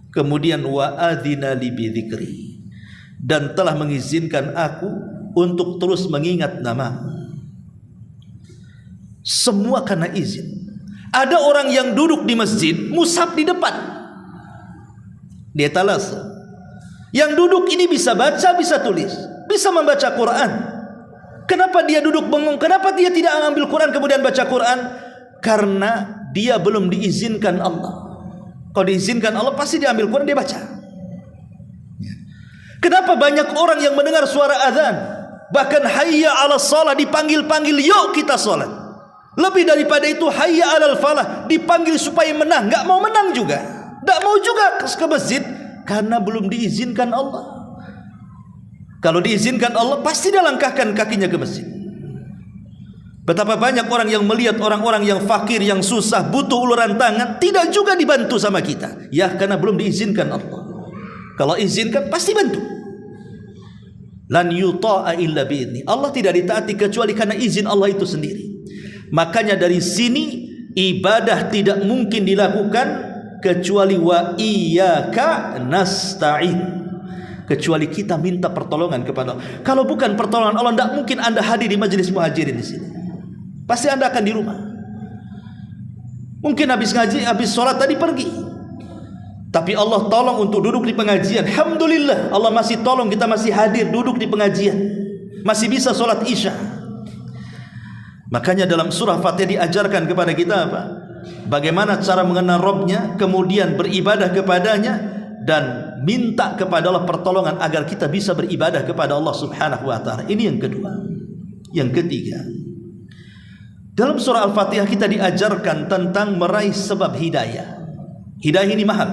Kemudian wa adzina li bidzikri, dan telah mengizinkan aku untuk terus mengingat nama-Mu. Semua karena izin. Ada orang yang duduk di masjid, mushaf di depan, di etalase. Yang duduk ini bisa baca, bisa tulis, bisa membaca Quran. Kenapa dia duduk bengong? Kenapa dia tidak mengambil Quran kemudian baca Quran? Karena dia belum diizinkan Allah. Kalau diizinkan Allah pasti dia ambil Quran, dia baca. Kenapa banyak orang yang mendengar suara azan, bahkan hayya 'alas shalah dipanggil-panggil, yuk kita salat. Lebih daripada itu hayya 'alal falah dipanggil supaya menang, enggak mau menang juga. Enggak mau juga ke masjid karena belum diizinkan Allah. Kalau diizinkan Allah pasti dia langkahkan kakinya ke masjid. Betapa banyak orang yang melihat orang-orang yang fakir, yang susah, butuh uluran tangan, tidak juga dibantu sama kita. Ya karena belum diizinkan Allah. Kalau izinkan pasti bantu. Lan yuta'a illa bi'idni. Allah tidak ditaati kecuali karena izin Allah itu sendiri. Makanya dari sini ibadah tidak mungkin dilakukan kecuali wa iyyaka nasta'in, kecuali kita minta pertolongan kepada Allah. Kalau bukan pertolongan Allah, tidak mungkin Anda hadir di majelis muhajirin di sini. Pasti Anda akan di rumah. Mungkin habis ngaji, habis sholat tadi pergi. Tapi Allah tolong untuk duduk di pengajian. Alhamdulillah, Allah masih tolong kita masih hadir duduk di pengajian, masih bisa sholat isya. Makanya dalam surah Fatihah diajarkan kepada kita apa? Bagaimana cara mengenal Rabbnya, kemudian beribadah kepadanya, dan minta kepada Allah pertolongan agar kita bisa beribadah kepada Allah Subhanahu wa ta'ala. Ini yang kedua. Yang ketiga, dalam surah Al-Fatihah kita diajarkan tentang meraih sebab hidayah. Hidayah ini mahal,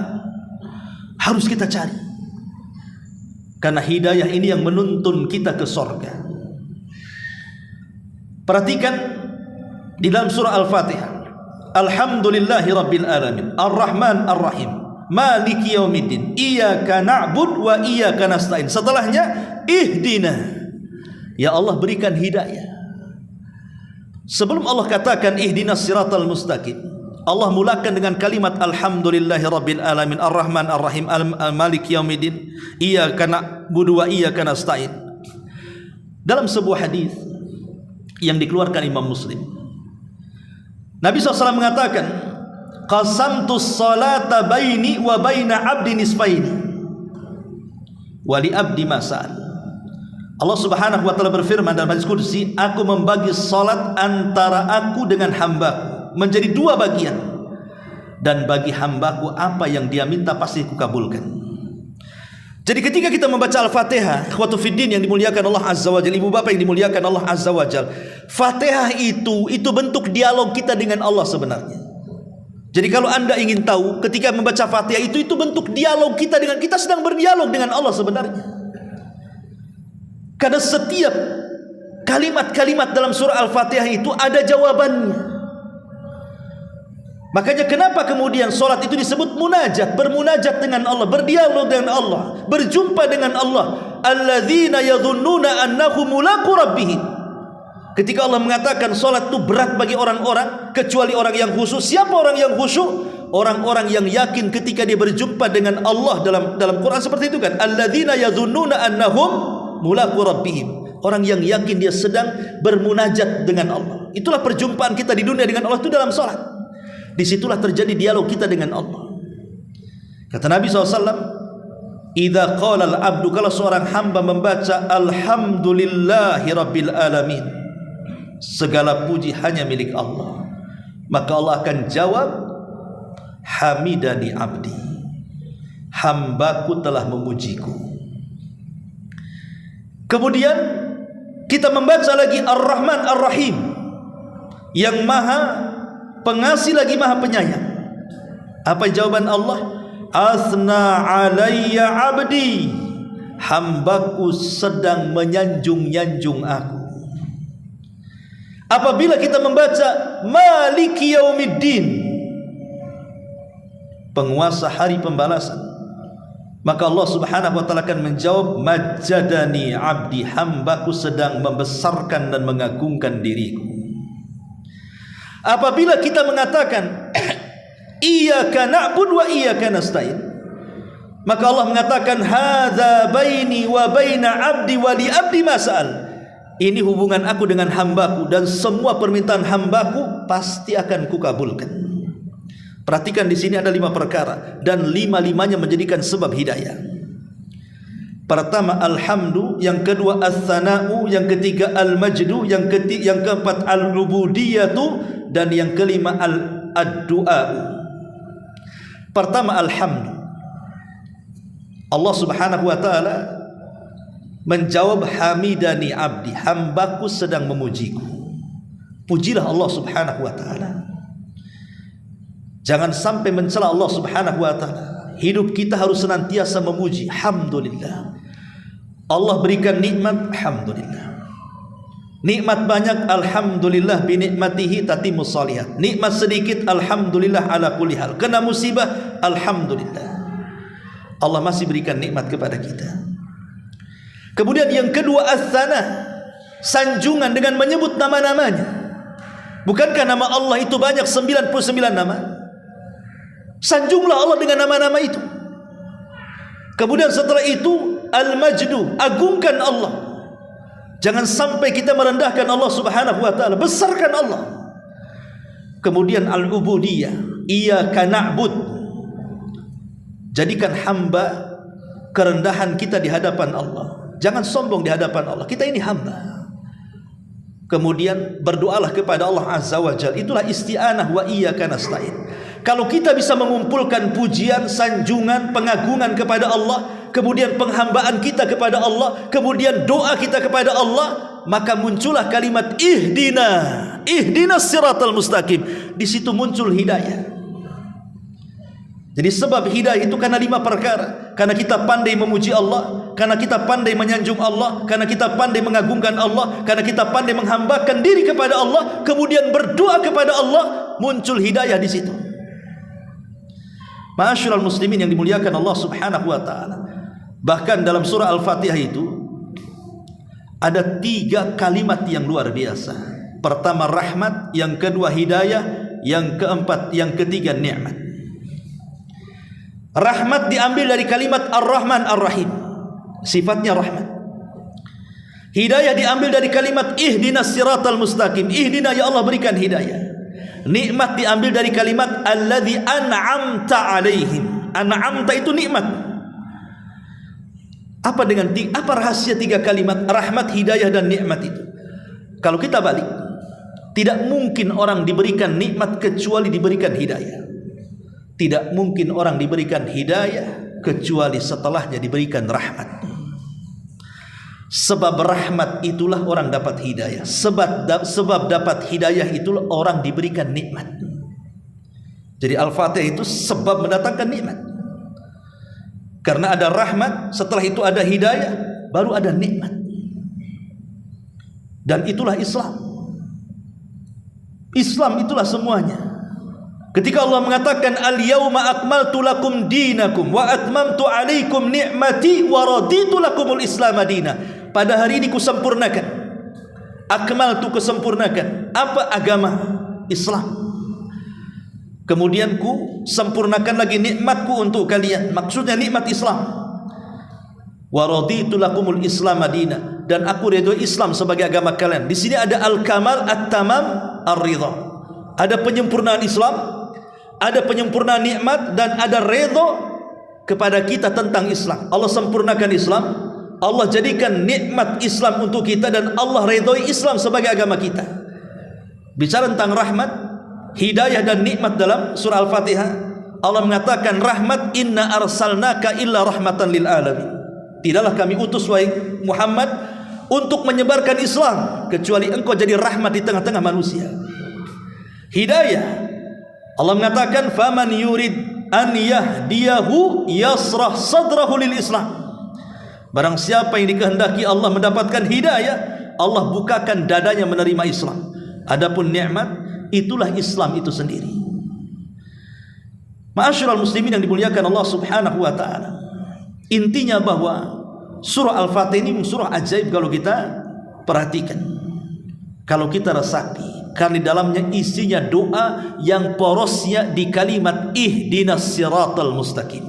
harus kita cari, karena hidayah ini yang menuntun kita ke surga. Perhatikan di dalam surah Al-Fatihah, Alhamdulillahi Rabbil Alamin, Ar-Rahman Ar-Rahim, Maliki Yaumiddin, Iyyaka na'bud wa iyyaka nasta'in. Setelahnya, Ihdina, ya Allah berikan hidayah. Sebelum Allah katakan Ihdinas siratal mustaqim, Allah mulakan dengan kalimat Alhamdulillahi Rabbil Alamin, Ar-Rahman Ar-Rahim, Maliki Yaumiddin, Iyyaka na'bud wa iyyaka nasta'in. Dalam sebuah hadis yang dikeluarkan Imam Muslim, Nabi SAW mengatakan, qasamtus salata baini wa baina abdi nisfaini wa li abdi masal. Allah Subhanahu wa ta'ala berfirman dalam hadis qudsi, aku membagi salat antara aku dengan hambaku menjadi dua bagian, dan bagi hambaku apa yang dia minta pasti kukabulkan. Jadi ketika kita membaca Al-Fatihah, ikhwatu fiddin yang dimuliakan Allah Azza wa Jalla, ibu bapak yang dimuliakan Allah Azza wa Jalla, Fatihah itu bentuk dialog kita dengan Allah sebenarnya. Jadi kalau anda ingin tahu, ketika membaca Fatihah itu bentuk dialog kita dengan, kita sedang berdialog dengan Allah sebenarnya. Karena setiap kalimat-kalimat dalam surah Al-Fatihah itu ada jawabannya. Makanya kenapa kemudian solat itu disebut munajat, bermunajat dengan Allah, berdialog dengan Allah, berjumpa dengan Allah. Alladzina yadhunnuna annahum mulaqu rabbihim. Ketika Allah mengatakan solat itu berat bagi orang-orang, kecuali orang yang khusyuk. Siapa orang yang khusyuk? Orang-orang yang yakin ketika dia berjumpa dengan Allah. Dalam Quran seperti itu kan, alladzina yadhunnuna annahum mulaqu rabbihim. Orang yang yakin dia sedang bermunajat dengan Allah. Itulah perjumpaan kita di dunia dengan Allah itu dalam solat. Disitulah terjadi dialog kita dengan Allah. Kata Nabi SAW, idza qala al-abdu, kalau seorang hamba membaca Alhamdulillahi Rabbil Alamin, segala puji hanya milik Allah, maka Allah akan jawab, Hamidani abdi, hambaku telah memujiku. Kemudian kita membaca lagi Ar-Rahman Ar-Rahim, yang maha pengasih lagi maha penyayang. Apa jawaban Allah? Asna alayya abdi, hambaku sedang menyanjung-nyanjung aku. Apabila kita membaca Maliki Yaumiddin, penguasa hari pembalasan, maka Allah Subhanahu wa ta'ala akan menjawab, Majjadani abdi, hambaku sedang membesarkan dan mengagungkan diriku. Apabila kita mengatakan Iyyaka na'bud wa iyyaka nasta'in, maka Allah mengatakan hadza baini wa baina abdi wa li abdi mas'al. Ini hubungan aku dengan hambaku, dan semua permintaan hambaku pasti akan kukabulkan. Perhatikan di sini ada 5 perkara, dan 5-5-nya menjadikan sebab hidayah. Pertama alhamdu, yang kedua as-sana'u, yang ketiga al-majdu, yang keempat al-ubudiyatu, dan yang kelima ad-du'a. Pertama alhamdu. Allah Subhanahu wa ta'ala menjawab hamidani abdi, hambaku sedang memujiku. Pujilah Allah Subhanahu wa ta'ala. Jangan sampai mencela Allah Subhanahu wa ta'ala. Hidup kita harus senantiasa memuji. Alhamdulillah, Allah berikan nikmat, alhamdulillah. Nikmat banyak, alhamdulillah, binikmatihi tatimmus shalihat. Nikmat sedikit, alhamdulillah ala kulli hal. Kena musibah, alhamdulillah, Allah masih berikan nikmat kepada kita. Kemudian yang kedua as-sana, sanjungan dengan menyebut nama-namanya. Bukankah nama Allah itu banyak, 99 nama? Sanjunglah Allah dengan nama-nama itu. Kemudian setelah itu al-majdu, agungkan Allah. Jangan sampai kita merendahkan Allah Subhanahu wa ta'ala, besarkan Allah. Kemudian al-ubudiyah, iyyaka na'bud, jadikan hamba kerendahan kita di hadapan Allah. Jangan sombong di hadapan Allah, kita ini hamba. kemudian berdoalah kepada Allah Azza wa Jalla. Itulah isti'anah wa iyyaka nasta'in. Kalau kita bisa mengumpulkan pujian, sanjungan, pengagungan kepada Allah, kemudian penghambaan kita kepada Allah, kemudian doa kita kepada Allah, maka muncullah kalimat ihdinas siratal mustaqim. Di situ muncul hidayah. Jadi sebab hidayah itu karena 5 perkara. Karena kita pandai memuji Allah, karena kita pandai menyanjung Allah, karena kita pandai mengagungkan Allah, karena kita pandai menghambakan diri kepada Allah, kemudian berdoa kepada Allah, muncul hidayah di situ. Ma'asyiral muslimin yang dimuliakan Allah Subhanahu wa taala. Bahkan dalam surah Al-Fatihah itu ada 3 kalimat yang luar biasa. Pertama rahmat, yang kedua hidayah, yang keempat, yang ketiga nikmat. Rahmat diambil dari kalimat Ar-Rahman Ar-Rahim, sifatnya rahmat. Hidayah diambil dari kalimat ihdinas siratal mustaqim, ihdina ya Allah berikan hidayah. Nikmat diambil dari kalimat alladzi an'amta alaihim. An'amta itu nikmat. Apa rahasia 3 kalimat rahmat, hidayah dan nikmat itu? Kalau kita balik, tidak mungkin orang diberikan nikmat kecuali diberikan hidayah. Tidak mungkin orang diberikan hidayah kecuali setelahnya diberikan rahmat. Sebab rahmat itulah orang dapat hidayah. Sebab dapat hidayah itulah orang diberikan nikmat. Jadi Al-Fatihah itu sebab mendatangkan nikmat. Karena ada rahmat, setelah itu ada hidayah, baru ada nikmat. Dan itulah Islam. Islam itulah semuanya. Ketika Allah mengatakan al-yauma akmaltu lakum dinakum wa atmamtu alaikum ni'mati wa raditu lakumul Islam madina. Pada hari ini kusempurnakan. Akmaltu, kesempurnakan. Apa? Agama Islam. Kemudian ku sempurnakan lagi nikmatku untuk kalian. Maksudnya nikmat Islam. Wa raditu lakumul Islam madina, dan aku ridho Islam sebagai agama kalian. Di sini ada al-kamal, at-tamam, ar-ridha. Ada penyempurnaan Islam, ada penyempurnaan nikmat, dan ada ridho kepada kita tentang Islam. Allah sempurnakan Islam, Allah jadikan nikmat Islam untuk kita, dan Allah ridhoi Islam sebagai agama kita. Bicara tentang rahmat, hidayah dan nikmat dalam surah Al-Fatihah, Allah mengatakan rahmat, inna arsalnaka illa rahmatan lil alamin. Tidaklah kami utus wahai Muhammad untuk menyebarkan Islam kecuali engkau jadi rahmat di tengah-tengah manusia. Hidayah, Allah mengatakan faman yurid an yahdiyahu yasrah sadrahu lil Islam. Barang siapa yang dikehendaki Allah mendapatkan hidayah, Allah bukakan dadanya menerima Islam. Adapun nikmat, itulah Islam itu sendiri. Ma'asyiral muslimin yang dimuliakan Allah Subhanahu wa taala. Intinya bahwa surah Al-Fatihah ini surah ajaib kalau kita perhatikan, kalau kita resapi, karena di dalamnya isinya doa yang porosnya di kalimat ihdinas siratal mustaqim.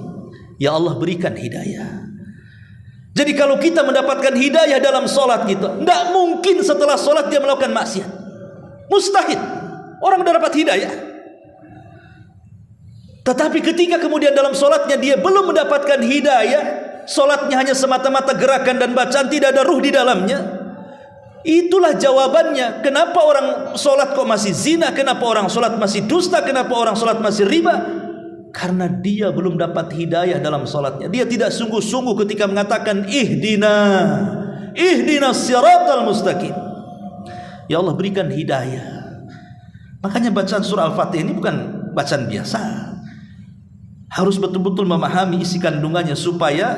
Ya Allah berikan hidayah. Jadi kalau kita mendapatkan hidayah dalam solat kita, tidak mungkin setelah solat dia melakukan maksiat. Mustahil. Orang sudah dapat hidayah, tetapi ketika kemudian dalam solatnya dia belum mendapatkan hidayah, solatnya hanya semata-mata gerakan dan bacaan, tidak ada ruh di dalamnya. Itulah jawabannya. Kenapa orang solat kok masih zina? Kenapa orang solat masih dusta? Kenapa orang solat masih riba? Karena dia belum dapat hidayah dalam solatnya. Dia tidak sungguh-sungguh ketika mengatakan ihdinas siratal mustaqim. Ya Allah berikan hidayah. Makanya bacaan surah Al-Fatihah ini bukan bacaan biasa. Harus betul-betul memahami isi kandungannya supaya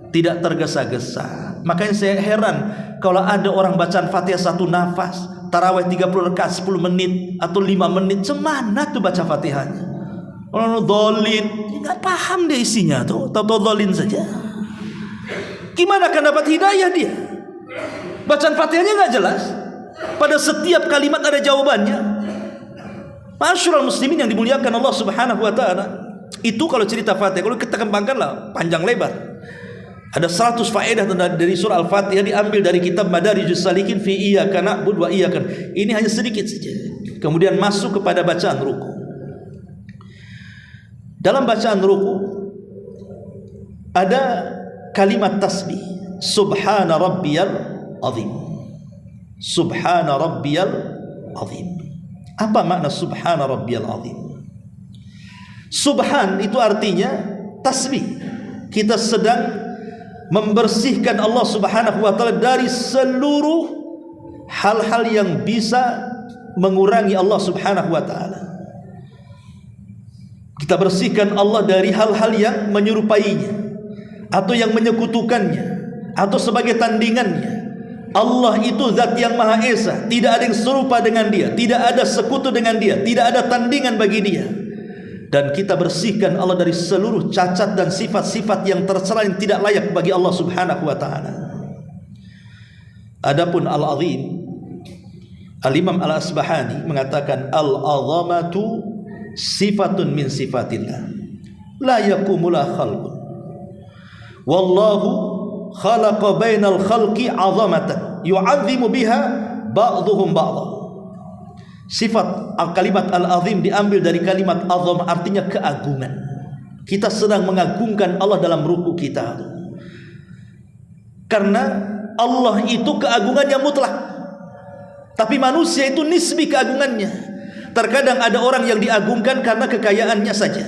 tidak tergesa-gesa. Makanya saya heran kalau ada orang bacaan Fatihah 1 nafas, tarawih 30 rakaat 10 menit atau 5 menit, semana tuh baca Fatihahnya? Orang dolin, nggak paham dia isinya tuh, tahu dolin saja. Gimana akan dapat hidayah dia? Bacaan Fatihahnya nggak jelas. Pada setiap kalimat ada jawabannya. Ma'asyiral muslimin yang dimuliakan Allah Subhanahu wa taala. Itu kalau cerita Fatihah, kalau kita kembangkanlah panjang lebar. Ada 100 faedah dari surah Al-Fatihah diambil dari kitab Madarijus Salikin fi iyyaka na'budu wa iyyaka. Ini hanya sedikit saja. Kemudian masuk kepada bacaan ruku. Dalam bacaan ruku ada kalimat tasbih, subhana rabbiyal azim. Subhana rabbiyal azim. Apa makna subhana rabbiyal azim? Subhan itu artinya tasbih. Kita sedang membersihkan Allah Subhanahu wa taala dari seluruh hal-hal yang bisa mengurangi Allah Subhanahu wa taala. Kita bersihkan Allah dari hal-hal yang menyerupainya atau yang menyekutukannya atau sebagai tandingannya. Allah itu zat yang Maha Esa, tidak ada yang serupa dengan Dia, tidak ada sekutu dengan Dia, tidak ada tandingan bagi Dia. Dan kita bersihkan Allah dari seluruh cacat dan sifat-sifat yang tercela yang tidak layak bagi Allah Subhanahu wa taala. Adapun Al-Azim, Al-Imam Al-Asbahani mengatakan al-azamatu sifatun min sifatillah la yakumula khalqun wallahu khalaqa bainal khalqi azamatan yu'azzimu biha ba'dhuhum ba'dha. Sifat kalimat al-azim diambil dari kalimat azam, artinya keagungan. Kita sedang mengagungkan Allah dalam ruku kita, karena Allah itu keagungannya mutlak, tapi manusia itu nisbi keagungannya. Terkadang ada orang yang diagungkan karena kekayaannya saja,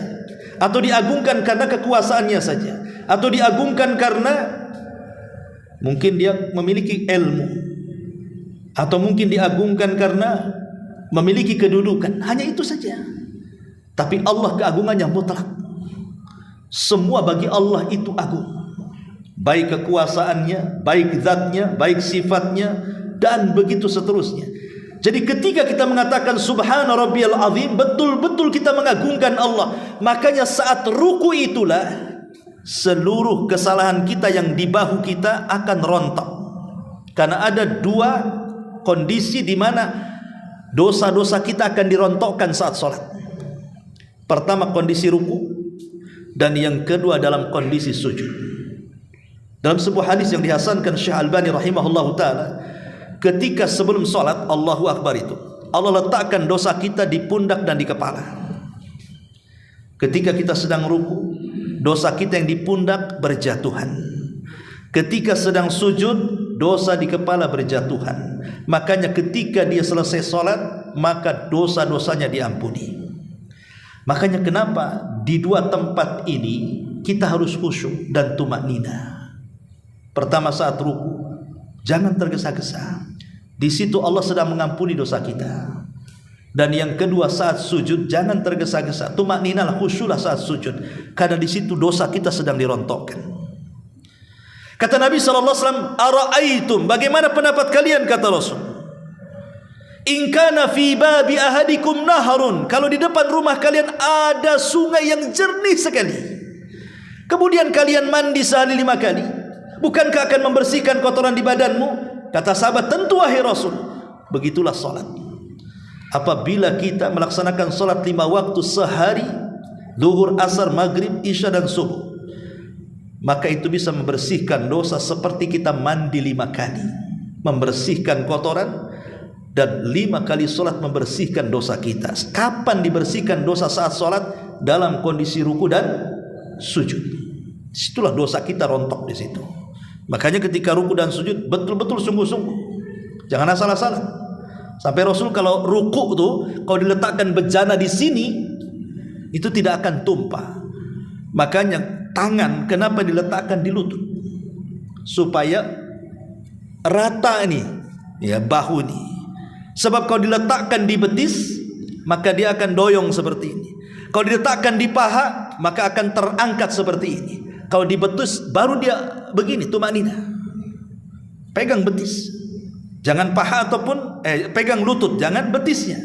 atau diagungkan karena kekuasaannya saja, atau diagungkan karena mungkin dia memiliki ilmu, atau mungkin diagungkan karena memiliki kedudukan. Hanya itu saja. Tapi Allah keagungannya mutlak. Semua bagi Allah itu agung, baik kekuasaannya, baik zatnya, baik sifatnya, dan begitu seterusnya. Jadi ketika kita mengatakan subhana rabbiyal azim, betul-betul kita mengagungkan Allah. Makanya saat ruku itulah seluruh kesalahan kita yang di bahu kita akan rontok. Karena ada dua kondisi di mana dosa-dosa kita akan dirontokkan saat sholat. Pertama kondisi ruku, dan yang kedua dalam kondisi sujud. Dalam sebuah hadis yang dihasankan Syekh Albani rahimahullahu ta'ala, ketika sebelum sholat Allahu Akbar itu, Allah letakkan dosa kita di pundak dan di kepala. Ketika kita sedang ruku, dosa kita yang di pundak berjatuhan. Ketika sedang sujud, dosa di kepala berjatuhan. Makanya ketika dia selesai sholat, maka dosa-dosanya diampuni. Makanya kenapa di dua tempat ini kita harus khusyuk dan tumaknina. Pertama saat ruku, jangan tergesa-gesa. Di situ Allah sedang mengampuni dosa kita. Dan yang kedua saat sujud, jangan tergesa-gesa. Tumakninalah, khusyuklah saat sujud, karena di situ dosa kita sedang dirontokkan. Kata Nabi SAW, ara'aitum, bagaimana pendapat kalian, kata Rasul, in kana fi babi ahadikum naharun, kalau di depan rumah kalian ada sungai yang jernih sekali, kemudian kalian mandi sehari 5 kali, bukankah akan membersihkan kotoran di badanmu? Kata sahabat, tentu wahai Rasul. Begitulah salat. Apabila kita melaksanakan salat 5 waktu sehari, zuhur, asar, maghrib, isya dan subuh, maka itu bisa membersihkan dosa seperti kita mandi 5 kali, membersihkan kotoran, dan 5 kali sholat membersihkan dosa kita. Kapan dibersihkan dosa saat sholat? Dalam kondisi ruku dan sujud. Situlah dosa kita rontok di situ. Makanya ketika ruku dan sujud betul-betul sungguh-sungguh, jangan asal-asalan. Sampai Rasul kalau ruku tuh, kalau diletakkan bejana di sini, itu tidak akan tumpah. Makanya tangan kenapa diletakkan di lutut? Supaya rata nih, ya, bahu nih. Sebab kalau diletakkan di betis, maka dia akan doyong seperti ini. Kalau diletakkan di paha, maka akan terangkat seperti ini. Kalau di betis, baru dia begini, tumaknina. Pegang betis, jangan paha ataupun pegang lutut, jangan betisnya,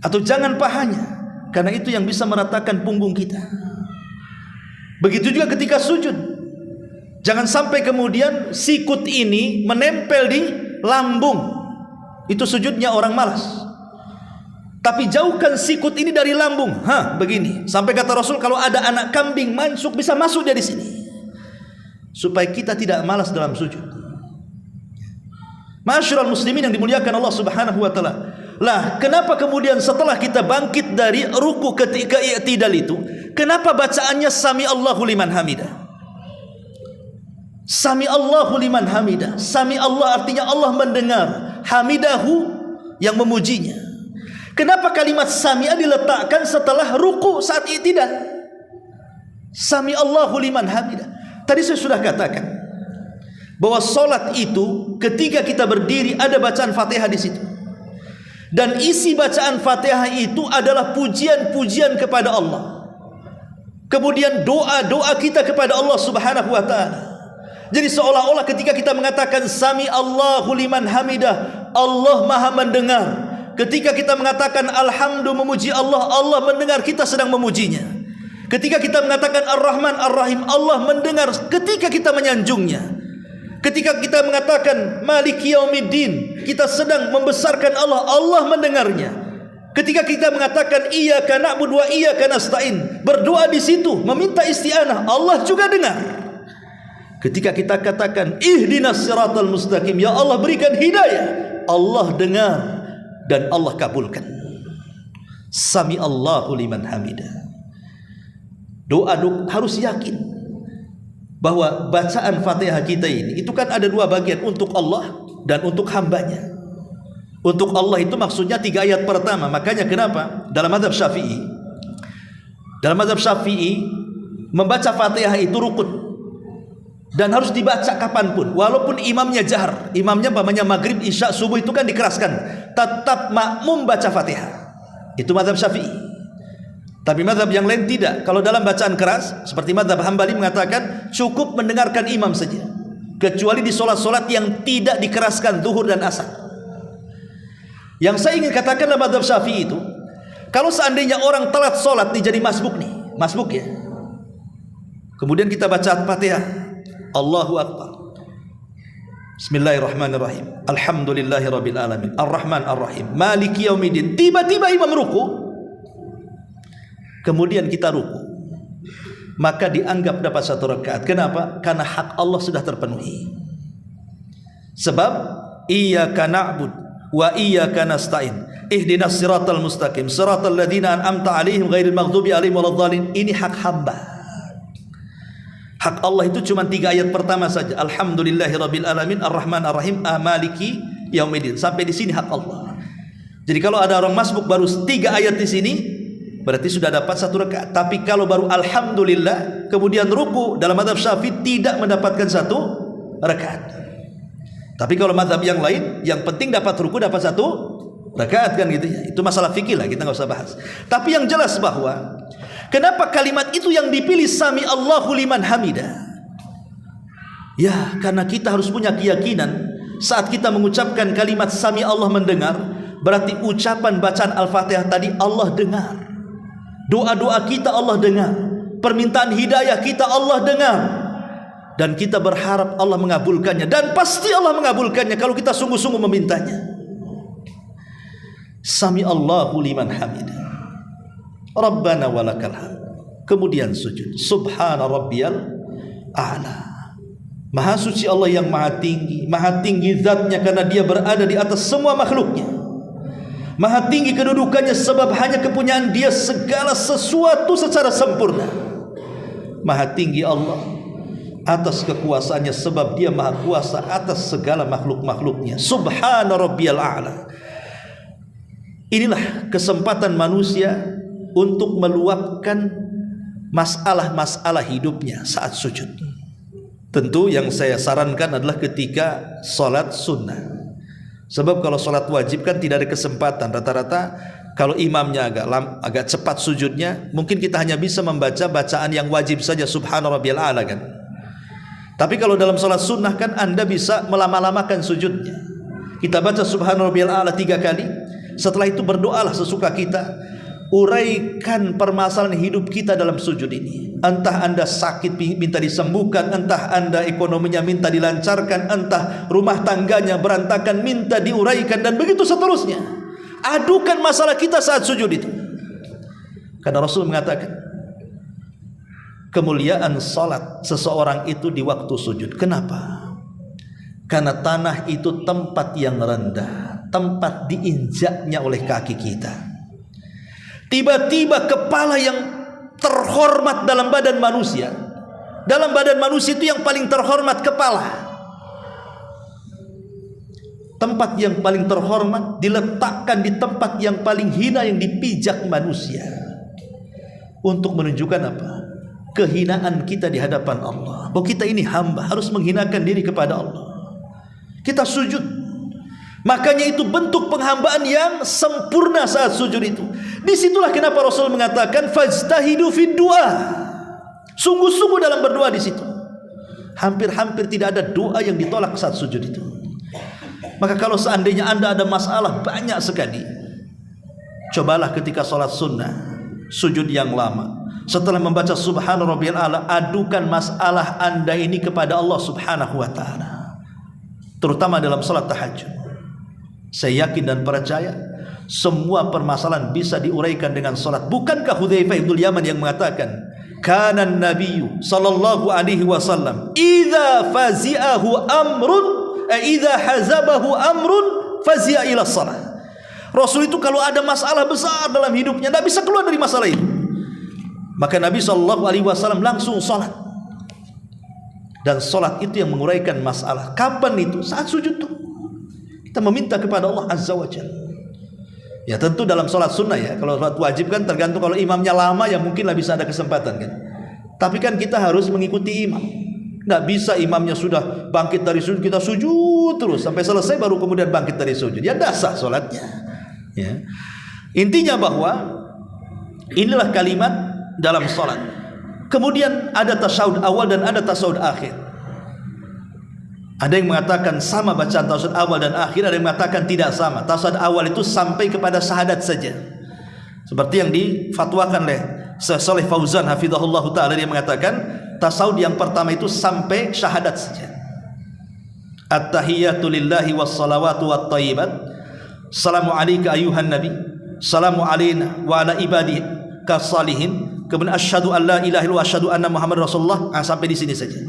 atau jangan pahanya, karena itu yang bisa meratakan punggung kita. Begitu juga ketika sujud, jangan sampai kemudian sikut ini menempel di lambung. Itu sujudnya orang malas. Tapi jauhkan sikut ini dari lambung. Begini. Sampai kata Rasul, kalau ada anak kambing masuk, bisa masuk dari sini. Supaya kita tidak malas dalam sujud. Ma'asyiral muslimin yang dimuliakan Allah Subhanahu wa taala. Lah, kenapa kemudian setelah kita bangkit dari ruku ketika i'tidal itu, kenapa bacaannya sami Allahu liman hamidah? Sami Allahu liman hamidah. Sami Allah artinya Allah mendengar. hamidahu, yang memujinya. Kenapa kalimat sami'a diletakkan setelah ruku saat i'tidal? Sami Allahu liman hamidah. Tadi saya sudah katakan bahwa solat itu ketika kita berdiri ada bacaan Fatihah di situ. Dan isi bacaan Fatihah itu adalah pujian-pujian kepada Allah. Kemudian doa-doa kita kepada Allah Subhanahu wa taala. Jadi seolah-olah ketika kita mengatakan Sami Allahu liman hamidah, Allah Maha mendengar. Ketika kita mengatakan alhamdu, memuji Allah, Allah mendengar kita sedang memujinya. Ketika kita mengatakan Ar-Rahman Ar-Rahim, Allah mendengar ketika kita menyanjungnya. Ketika kita mengatakan Maliki Yaumiddin, kita sedang membesarkan Allah, Allah mendengarnya. Ketika kita mengatakan Iyyaka na'budu wa iyyaka nasta'in, berdoa di situ meminta isti'anah, Allah juga dengar. Ketika kita katakan Ihdinas siratal mustaqim, ya Allah berikan hidayah, Allah dengar dan Allah kabulkan. Sami Allahu liman hamidah. Doa harus yakin bahwa bacaan Fatihah kita ini itu kan ada dua bagian, untuk Allah dan untuk hambanya. Untuk Allah itu maksudnya 3 ayat pertama. Makanya kenapa dalam mazhab Syafi'i membaca Fatihah itu rukun dan harus dibaca kapanpun, walaupun imamnya jahar, imamnya umpamanya maghrib, isya, subuh itu kan dikeraskan, tetap makmum baca Fatihah. Itu mazhab Syafi'i. Tapi mazhab yang lain tidak. Kalau dalam bacaan keras, seperti mazhab Hambali mengatakan cukup mendengarkan imam saja, kecuali di solat-solat yang tidak dikeraskan, zuhur dan asar. Yang saya ingin katakan dalam mazhab Syafi'i itu, kalau seandainya orang telat solat nih, jadi masbuk ya, kemudian kita baca Fatihah, Allahu Akbar, Bismillahirrahmanirrahim, Alhamdulillahirabbil alamin, Ar-Rahman Ar-Rahim, Maliki Yaumiddin. Tiba-tiba imam ruku, kemudian kita ruku, maka dianggap dapat 1 rakaat. Kenapa? Karena hak Allah sudah terpenuhi. Sebab Iyyaka na'bud wa iyyaka nasta'in, Ihdinas siratal mustaqim, siratal ladzina an'amta 'alaihim ghairil maghdubi 'alaihim waladdallin. Ini hak hamba. Hak Allah itu cuma 3 ayat pertama saja. Alhamdulillahirabbil alamin, Ar-Rahman Ar-Rahim, Maliki Yaumiddin. Sampai di sini hak Allah. Jadi kalau ada orang masbuk baru 3 ayat di sini, berarti sudah dapat 1 rakaat. Tapi kalau baru alhamdulillah kemudian ruku, dalam mazhab Syafi'i tidak mendapatkan 1 rakaat. Tapi kalau mazhab yang lain, yang penting dapat ruku, dapat 1 rakaat kan gitu ya. Itu masalah fikih lah, kita nggak usah bahas. Tapi yang jelas bahwa kenapa kalimat itu yang dipilih Sami Allahu liman hamidah? Ya, karena kita harus punya keyakinan saat kita mengucapkan kalimat Sami Allah mendengar, berarti ucapan bacaan Al-Fatihah tadi Allah dengar. Doa-doa kita Allah dengar, permintaan hidayah kita Allah dengar, dan kita berharap Allah mengabulkannya, dan pasti Allah mengabulkannya kalau kita sungguh-sungguh memintanya. Sami Allahu liman hamidah, Rabbana walakal hamd. Kemudian sujud, Subhana rabbiyal a'la. Maha suci Allah yang maha tinggi zatnya karena dia berada di atas semua makhluknya. Maha tinggi kedudukannya sebab hanya kepunyaan dia segala sesuatu secara sempurna. Maha tinggi Allah atas kekuasaannya sebab dia maha kuasa atas segala makhluk-makhluknya. Subhana rabbiyal a'la. Inilah kesempatan manusia untuk meluapkan masalah-masalah hidupnya saat sujud. Tentu yang saya sarankan adalah ketika sholat sunnah. Sebab kalau sholat wajib kan tidak ada kesempatan. Rata-rata kalau imamnya agak cepat sujudnya, mungkin kita hanya bisa membaca bacaan yang wajib saja, Subhana rabbiyal a'la kan. Tapi kalau dalam sholat sunnah kan Anda bisa melama-lamakan sujudnya. Kita baca Subhana rabbiyal a'la 3 kali. Setelah itu berdoalah sesuka kita. Uraikan permasalahan hidup kita dalam sujud ini. Entah Anda sakit minta disembuhkan, entah Anda ekonominya minta dilancarkan, entah rumah tangganya berantakan minta diuraikan, dan begitu seterusnya. Adukan masalah kita saat sujud itu. Karena Rasul mengatakan kemuliaan salat seseorang itu di waktu sujud. Kenapa? Karena tanah itu tempat yang rendah, tempat diinjaknya oleh kaki kita. Tiba-tiba kepala yang terhormat dalam badan manusia, dalam badan manusia itu yang paling terhormat kepala. tempat yang paling terhormat, diletakkan di tempat yang paling hina yang dipijak manusia, untuk menunjukkan apa? Kehinaan kita di hadapan Allah, bahwa kita ini hamba, harus menghinakan diri kepada Allah. Kita sujud, makanya itu bentuk penghambaan yang sempurna saat sujud itu. Disitulah kenapa Rasul mengatakan fajtahidu fid du'a, sungguh-sungguh dalam berdoa di situ. Hampir-hampir tidak ada doa yang ditolak saat sujud itu. Maka kalau seandainya Anda ada masalah banyak sekali, cobalah ketika sholat sunnah, sujud yang lama, setelah membaca subhana rabbiyal a'la, adukan masalah Anda ini kepada Allah subhanahu wa ta'ala, terutama dalam sholat tahajud. Saya yakin dan percaya semua permasalahan bisa diuraikan dengan sholat. Bukankah Hudzaifah ibnul Yaman yang mengatakan, kana nabiyyu sallallahu alaihi wasallam idza fazi'ahu amrun idza hazabahu amrun fazi'a ila shalah. Rasul itu kalau ada masalah besar dalam hidupnya, tidak bisa keluar dari masalah itu, maka Nabi sallallahu alaihi wasallam langsung salat. Dan salat itu yang menguraikan masalah. Kapan itu? Saat sujud tuh kita meminta kepada Allah azza wajalla. Ya tentu dalam sholat sunnah ya. Kalau sholat wajib kan tergantung, kalau imamnya lama ya mungkinlah bisa ada kesempatan kan. Tapi kan kita harus mengikuti imam. Nggak bisa imamnya sudah bangkit dari sujud, kita sujud terus sampai selesai baru kemudian bangkit dari sujud. Ya dah sah sholatnya. Ya. Intinya bahwa inilah kalimat dalam sholat. Kemudian ada tasyahud awal dan ada tasyahud akhir. Ada yang mengatakan sama bacaan tasyahud awal dan akhir, ada yang mengatakan tidak sama. Tasyahud awal itu sampai kepada syahadat saja, seperti yang difatwakan oleh Syekh Shalih Fauzan hafizahullah taala. Dia mengatakan tasyahud yang pertama itu sampai syahadat saja. At-tahiyyatu lillahi was-salawatu wat-thayyibat. Assalamu alayka ayyuhan nabi, assalamu alayna wa ala ibadihi kas-salihin. Kemudian asyhadu an la ilaha illallah wa asyhadu anna muhammadar rasulullah. Sampai di sini saja.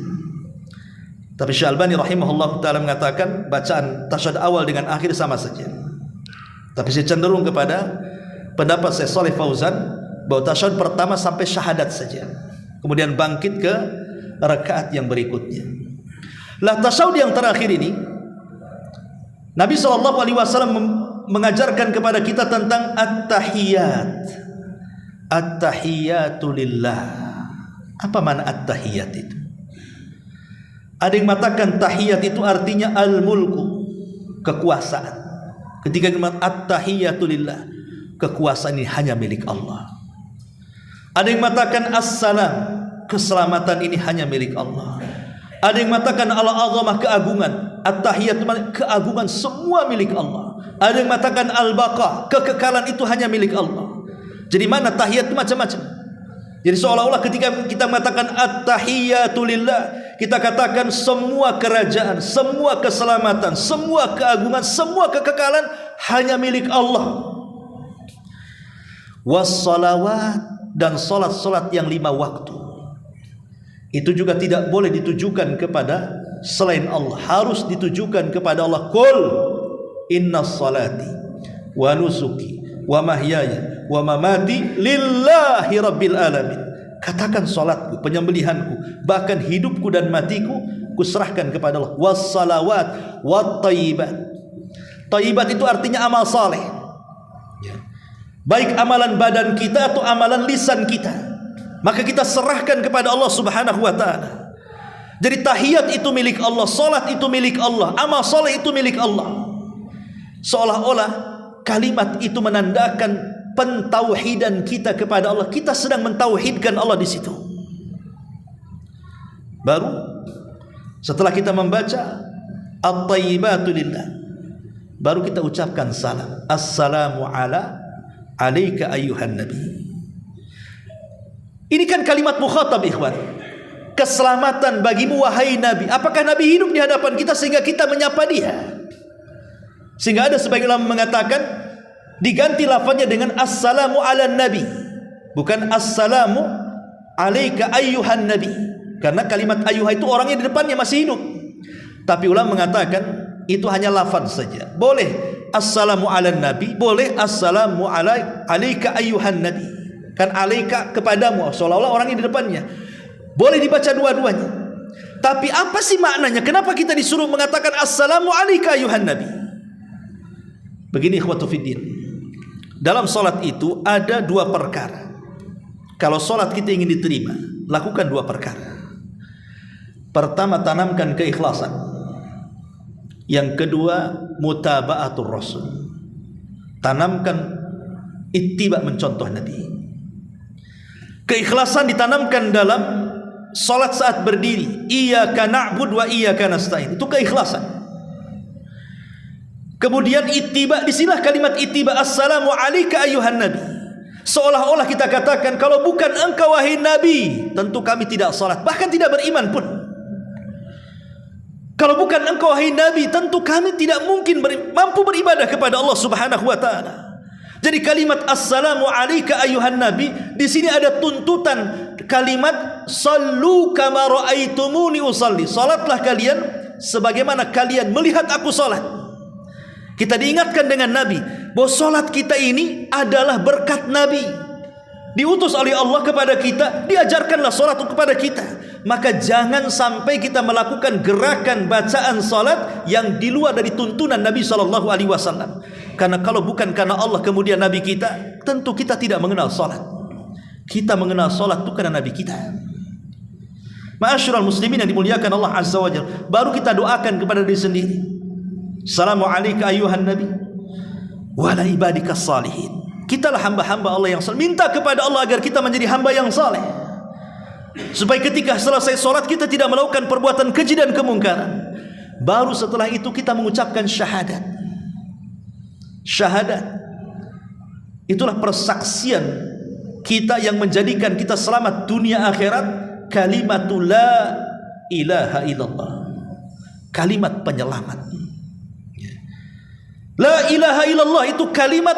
Tapi Syekh Albani rahimahullah ta'ala mengatakan bacaan tasyahud awal dengan akhir sama saja. Tapi saya cenderung kepada pendapat Syekh Shalih Fauzan bahwa tasyahud pertama sampai syahadat saja, kemudian bangkit ke rakaat yang berikutnya. Lah tasyahud yang terakhir ini Nabi SAW mengajarkan kepada kita tentang at-tahiyyat. At-tahiyyatu lillah. Apa makna at-tahiyyat itu? Ada yang mengatakan tahiyat itu artinya al-mulku, kekuasaan. Ketika kita at-tahiyyatu lillah, kekuasaan ini hanya milik Allah. Ada yang mengatakan as-salam, keselamatan ini hanya milik Allah. Ada yang mengatakan al-azamah, keagungan. At-tahiyyatu keagungan semua milik Allah. Ada yang mengatakan al-baqa, kekekalan itu hanya milik Allah. Jadi mana tahiyat itu macam-macam. Jadi seolah-olah ketika kita mengatakan at-tahiyyatu lillah, kita katakan semua kerajaan, semua keselamatan, semua keagungan, semua kekekalan hanya milik Allah. Was-salawat, dan salat-salat yang 5 waktu itu juga tidak boleh ditujukan kepada selain Allah, harus ditujukan kepada Allah. Qul innas salati wa nusuki wa mahyaya wa mamati lillahi rabbil alamin. Katakan salatku, penyembelihanku, bahkan hidupku dan matiku kuserahkan kepada Allah. Was-salawat wat-thayyibat. Thayyibat itu artinya amal saleh, baik amalan badan kita atau amalan lisan kita, maka kita serahkan kepada Allah subhanahu wa ta'ala. Jadi tahiyat itu milik Allah, salat itu milik Allah, amal saleh itu milik Allah. Seolah-olah kalimat itu menandakan pentauhidan kita kepada Allah. Kita sedang mentauhidkan Allah di situ. Baru setelah kita membaca at-thayyibatu lillah, baru kita ucapkan salam. Assalamu alayka ayyuhan nabi. Ini kan kalimat mukhatab, ikhwan. Keselamatan bagimu wahai nabi. Apakah nabi hidup di hadapan kita sehingga kita menyapa dia? Sehingga ada sebagian ulama mengatakan diganti lafaznya dengan assalamu ala nabi, bukan assalamu alayka ayyuhan nabi, karena kalimat ayyuha itu orangnya di depannya masih hidup. Tapi ulama mengatakan itu hanya lafaz saja. Boleh assalamu ala nabi, boleh assalamu alayka ayyuhan nabi. Kan alayka kepadamu, seolah-olah orangnya di depannya. Boleh dibaca dua-duanya. Tapi apa sih maknanya? Kenapa kita disuruh mengatakan assalamu alayka ayyuhan nabi? Begini ikhwatu fiddin, dalam salat itu ada dua perkara. Kalau salat kita ingin diterima, lakukan dua perkara. Pertama, tanamkan keikhlasan. Yang kedua, mutaba'atul rasul. Tanamkan ittiba, mencontoh Nabi. Keikhlasan ditanamkan dalam salat saat berdiri. Iyyaka na'budu wa iyyaka nasta'in. Itu keikhlasan. Kemudian ittiba, disinilah kalimat ittiba. Assalamu alayka ayyuhan nabi. Seolah-olah kita katakan, kalau bukan engkau wahai Nabi, tentu kami tidak salat, bahkan tidak beriman pun. Kalau bukan engkau wahai Nabi, tentu kami tidak mungkin mampu beribadah kepada Allah Subhanahu wa taala. Jadi kalimat assalamu alayka ayyuhan nabi, di sini ada tuntutan kalimat sallu kama raaitumuni usalli. Salatlah kalian sebagaimana kalian melihat aku salat. Kita diingatkan dengan Nabi bahwa salat kita ini adalah berkat Nabi. Diutus oleh Allah kepada kita, diajarkanlah salat kepada kita. Maka jangan sampai kita melakukan gerakan bacaan salat yang di luar dari tuntunan Nabi SAW. Karena kalau bukan karena Allah kemudian Nabi kita, tentu kita tidak mengenal salat. Kita mengenal salat itu karena Nabi kita. Ma'asyiral muslimin yang dimuliakan Allah Azza wa Jalla, baru kita doakan kepada diri sendiri. Assalamu alayka ayyuhan nabi wa ala ibadikas salihin. Kitalah hamba-hamba Allah yang saleh. Minta kepada Allah agar kita menjadi hamba yang saleh, supaya ketika selesai sholat kita tidak melakukan perbuatan keji dan kemungkaran. Baru setelah itu kita mengucapkan syahadat. Syahadat itulah persaksian kita yang menjadikan kita selamat dunia akhirat. Kalimatul la ilaha illallah, kalimat penyelamat. La ilaha illallah itu kalimat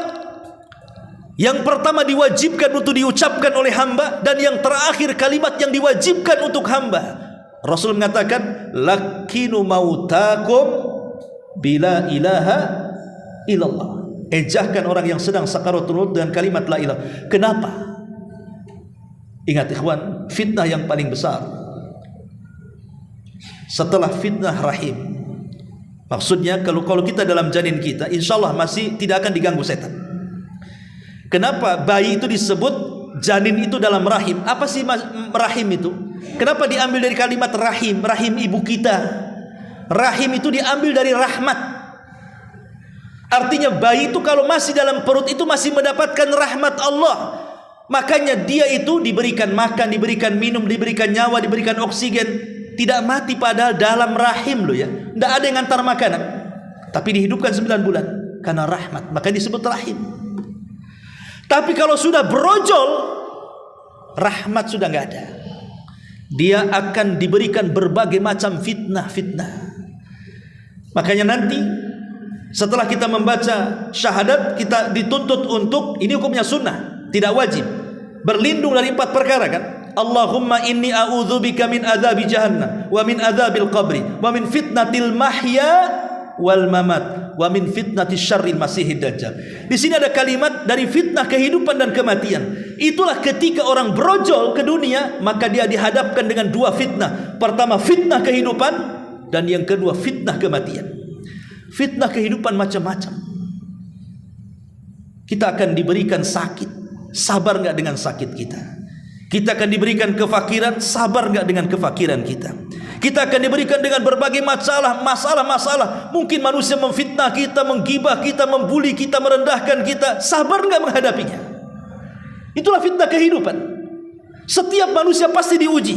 yang pertama diwajibkan untuk diucapkan oleh hamba, dan yang terakhir kalimat yang diwajibkan untuk hamba. Rasul mengatakan, lakinu mautakum bila ilaha illallah. Ejahkan orang yang sedang sakaratul maut dengan kalimat la ilaha. Kenapa? Ingat ikhwan, fitnah yang paling besar setelah fitnah rahim. Maksudnya kalau kita dalam janin kita, insya Allah masih tidak akan diganggu setan. Kenapa bayi itu disebut janin itu dalam rahim? Apa sih rahim itu? Kenapa diambil dari kalimat rahim? Rahim ibu kita. Rahim itu diambil dari rahmat. Artinya bayi itu kalau masih dalam perut itu masih mendapatkan rahmat Allah. Makanya dia itu diberikan makan, diberikan minum, diberikan nyawa, diberikan oksigen. Tidak mati padahal dalam rahim loh ya. Tidak ada yang antar makanan, tapi dihidupkan 9 bulan karena rahmat, maka disebut rahim. Tapi kalau sudah brojol, rahmat sudah nggak ada. Dia akan diberikan berbagai macam fitnah-fitnah. Makanya nanti setelah kita membaca syahadat, kita dituntut untuk, ini hukumnya sunnah, tidak wajib, berlindung dari 4 perkara kan. Allahumma inni a'udzubika min adzabi jahannam wa min adzabil qabri wa min fitnatil mahya wal mamat wa min fitnatis syarril masihid dajjal. Di sini ada kalimat dari fitnah kehidupan dan kematian. Itulah ketika orang brojol ke dunia, maka dia dihadapkan dengan 2 fitnah. Pertama fitnah kehidupan, dan yang kedua fitnah kematian. Fitnah kehidupan macam-macam. Kita akan diberikan sakit, sabar nggak dengan sakit kita? Kita akan diberikan kefakiran, sabar nggak dengan kefakiran kita? Kita akan diberikan dengan berbagai masalah. Mungkin manusia memfitnah kita, menggibah kita, membuli kita, merendahkan kita. Sabar nggak menghadapinya? Itulah fitnah kehidupan. Setiap manusia pasti diuji.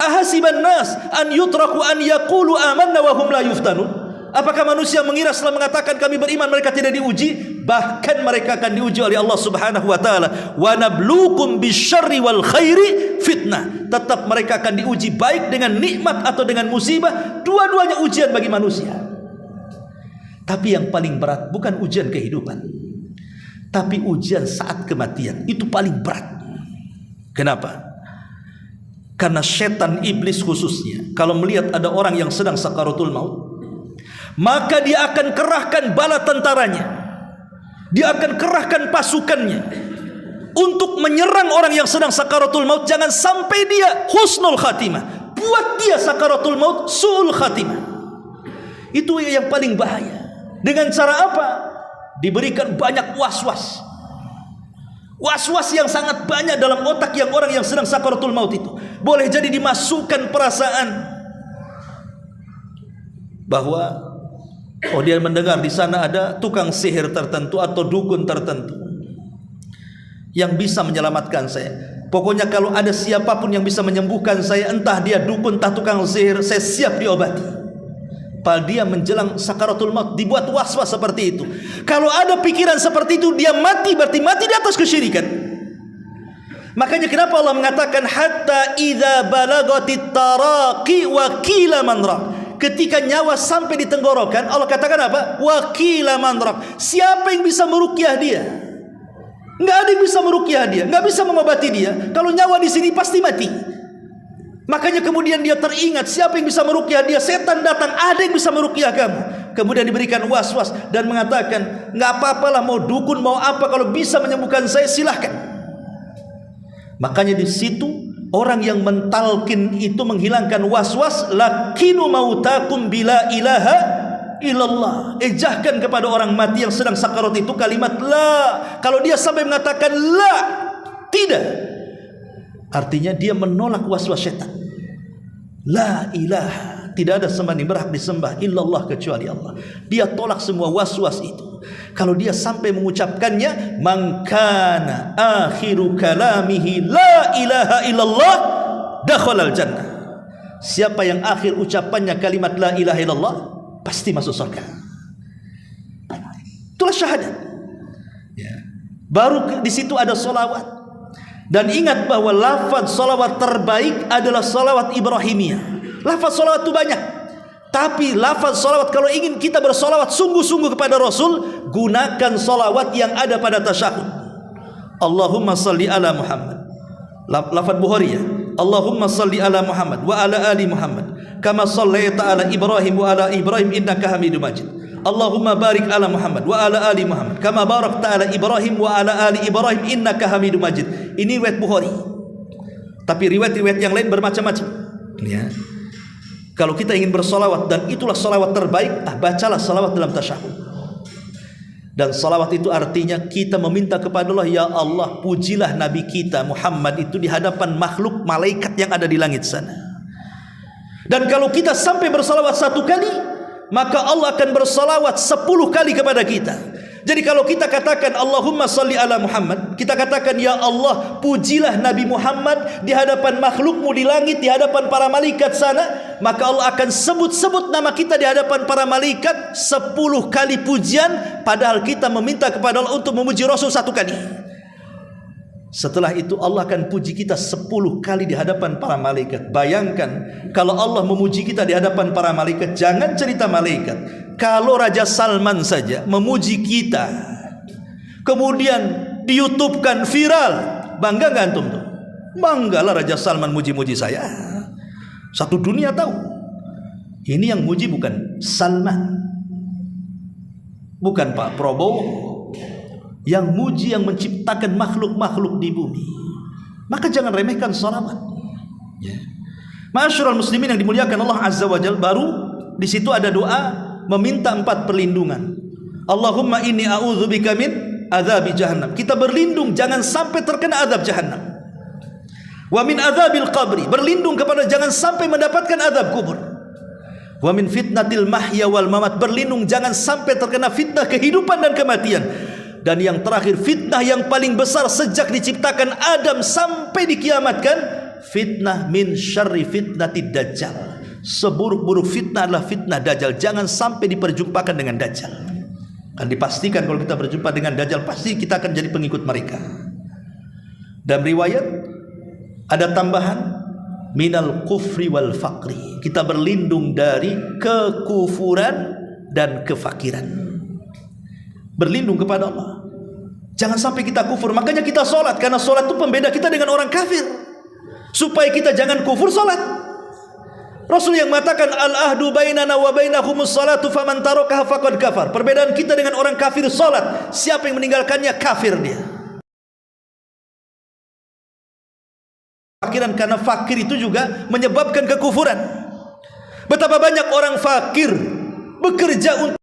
Ahasiban nas an yutraku an yaqulu amanna wa hum la yuftanun. Apakah manusia mengira setelah mengatakan kami beriman mereka tidak diuji? Bahkan mereka akan diuji oleh Allah Subhanahu wa taala. Wa nabluukum bisyarri wal khairi fitnah. Tetap mereka akan diuji baik dengan nikmat atau dengan musibah, dua-duanya ujian bagi manusia. Tapi yang paling berat bukan ujian kehidupan, tapi ujian saat kematian. Itu paling berat. Kenapa? Karena setan iblis khususnya kalau melihat ada orang yang sedang sakaratul maut, maka dia akan kerahkan bala tentaranya, dia akan kerahkan pasukannya untuk menyerang orang yang sedang sakaratul maut. Jangan sampai dia husnul khatimah, buat dia sakaratul maut su'ul khatimah. Itu yang paling bahaya. Dengan cara apa? diberikan banyak was-was. Was-was yang sangat banyak dalam otak yang orang yang sedang sakaratul maut itu. Boleh jadi dimasukkan perasaan bahwa dia mendengar di sana ada tukang sihir tertentu atau dukun tertentu yang bisa menyelamatkan saya. Pokoknya kalau ada siapapun yang bisa menyembuhkan saya, entah dia dukun, entah tukang sihir, saya siap diobati. Padahal dia menjelang sakaratul maut dibuat was-was seperti itu. Kalau ada pikiran seperti itu, dia mati, berarti mati di atas kesyirikan. Makanya kenapa Allah mengatakan hatta idza balagatit taraqi wa qila man raq. Ketika nyawa sampai di tenggorokan, Allah katakan apa? Wa qila man raq. Siapa yang bisa meruqyah dia? Enggak ada yang bisa meruqyah dia, enggak bisa mengobati dia. Kalau nyawa di sini pasti mati. Makanya kemudian dia teringat, siapa yang bisa meruqyah dia? Setan datang, ada yang bisa meruqyah kamu. Kemudian diberikan was-was dan mengatakan, nggak apa-apalah, mau dukun mau apa, kalau bisa menyembuhkan saya silahkan. Makanya di situ orang yang mentalkin itu menghilangkan was-was, lakinu mautakum bila ilaha illallah. Ejahkan kepada orang mati yang sedang sakarat itu kalimat la. Kalau dia sampai mengatakan la, tidak, artinya dia menolak was-was setan. La ilaha, tidak ada sembahan yang berhak disembah illallah kecuali Allah. Dia tolak semua was-was itu. Kalau dia sampai mengucapkannya, man kana akhiru kalamihi la ilaha illallah dakhalal jannah. Siapa yang akhir ucapannya kalimat la ilaha illallah, pasti masuk surga. Itulah syahadat. Ya. Baru di situ ada solawat. Dan ingat bahwa lafaz salawat terbaik adalah salawat Ibrahimiyah. Lafaz salawat itu banyak, tapi lafaz salawat, kalau ingin kita bersalawat sungguh-sungguh kepada Rasul, gunakan salawat yang ada pada tasyahud. Allahumma salli ala Muhammad. Lafaz Bukhari ya. Allahumma salli ala Muhammad wa ala ali Muhammad kama sallaita ala Ibrahim wa ala Ibrahim innaka Hamidum Majid. Allahumma barik ala Muhammad wa ala ali Muhammad kama barakta ala Ibrahim wa ala ali Ibrahim innaka Hamidum Majid. Ini riwayat Bukhari. Tapi riwayat-riwayat yang lain bermacam-macam. Ya. Kalau kita ingin bersalawat, dan itulah salawat terbaik, bacalah salawat dalam tasyahud. Dan salawat itu artinya kita meminta kepada Allah, ya Allah, pujilah Nabi kita Muhammad itu di hadapan makhluk malaikat yang ada di langit sana. Dan kalau kita sampai bersalawat 1 kali, maka Allah akan bersalawat 10 kali kepada kita. Jadi kalau kita katakan Allahumma salli ala Muhammad, kita katakan ya Allah, pujilah Nabi Muhammad di hadapan makhlukmu di langit, di hadapan para malaikat sana, maka Allah akan sebut-sebut nama kita di hadapan para malaikat 10 kali pujian, padahal kita meminta kepada Allah untuk memuji Rasul 1 kali. Setelah itu Allah akan puji kita 10 kali di hadapan para malaikat. Bayangkan kalau Allah memuji kita di hadapan para malaikat. Jangan cerita malaikat, kalau Raja Salman saja memuji kita, kemudian di YouTube-kan viral, bangga gak antum tuh? Banggalah Raja Salman muji-muji saya, satu dunia tahu. Ini yang muji bukan Salman, bukan Pak Prabowo. Yang muji yang menciptakan makhluk-makhluk di bumi. Maka jangan remehkan salawat. Ya. Ma'asyiral muslimin yang dimuliakan Allah Azza wa Jalla, baru di situ ada doa meminta 4 perlindungan. Allahumma inni a'udzubika min adzabi jahannam. Kita berlindung jangan sampai terkena azab jahannam. Wa min adzabil qabri, berlindung kepada jangan sampai mendapatkan azab kubur. Wa min fitnatil mahya wal mamat, berlindung jangan sampai terkena fitnah kehidupan dan kematian. Dan yang terakhir, fitnah yang paling besar sejak diciptakan Adam sampai dikiamatkan, fitnah min syarri fitnatid dajjal. Seburuk-buruk fitnah adalah fitnah dajjal. Jangan sampai diperjumpakan dengan dajjal. Kan dipastikan kalau kita berjumpa dengan dajjal, pasti kita akan jadi pengikut mereka. Dan riwayat ada tambahan, minal kufri wal faqri. Kita berlindung dari kekufuran dan kefakiran. Berlindung kepada Allah. Jangan sampai kita kufur. Makanya kita sholat, karena sholat itu pembeda kita dengan orang kafir. Supaya kita jangan kufur sholat. Rasul yang mengatakan al-ahdu bainana wa bainahumus salatu faman tarakaha faqad kafar. Perbedaan kita dengan orang kafir sholat. Siapa yang meninggalkannya, kafir dia. Fakiran, karena fakir itu juga menyebabkan kekufuran. Betapa banyak orang fakir bekerja untuk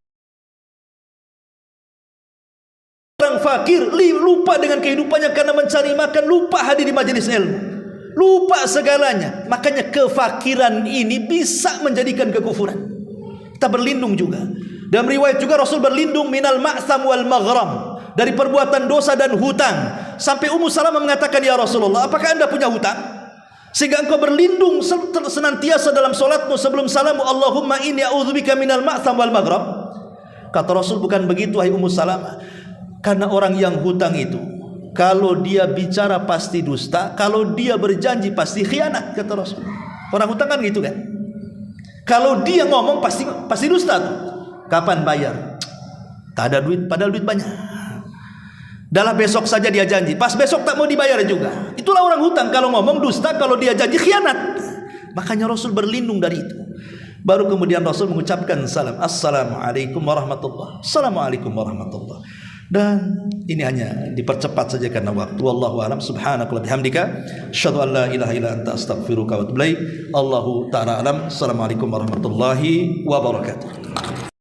fakir, lupa dengan kehidupannya karena mencari makan, lupa hadir di majelis ilmu, lupa segalanya. Makanya kefakiran ini bisa menjadikan kekufuran. Kita berlindung juga. Dalam riwayat juga Rasul berlindung minal ma'sam wal maghram, dari perbuatan dosa dan hutang. Sampai Ummu Salamah mengatakan, ya Rasulullah, apakah anda punya hutang? Sehingga engkau berlindung senantiasa dalam solatmu sebelum salamu, Allahumma inni a'udzubika minal ma'sam wal maghram. Kata Rasul, bukan begitu hai Ummu Salamah. Karena orang yang hutang itu, kalau dia bicara pasti dusta, kalau dia berjanji pasti khianat, kata Rasul. Orang hutang kan gitu kan. Kalau dia ngomong pasti dusta tuh. Kapan bayar? Tak ada duit, padahal duit banyak. Dalam besok saja dia janji, pas besok tak mau dibayar juga. Itulah orang hutang, kalau ngomong dusta, kalau dia janji khianat. Makanya Rasul berlindung dari itu. Baru kemudian Rasul mengucapkan salam, assalamualaikum warahmatullah, assalamualaikum warahmatullah. Dan ini hanya dipercepat saja karena waktu. Wallahu a'lam. Subhanakallahumma bihamdika asyhadu an la ilaha illa anta astaghfiruka wa atubu ilaik. Allahu ta'ala alam. Assalamualaikum warahmatullahi wabarakatuh.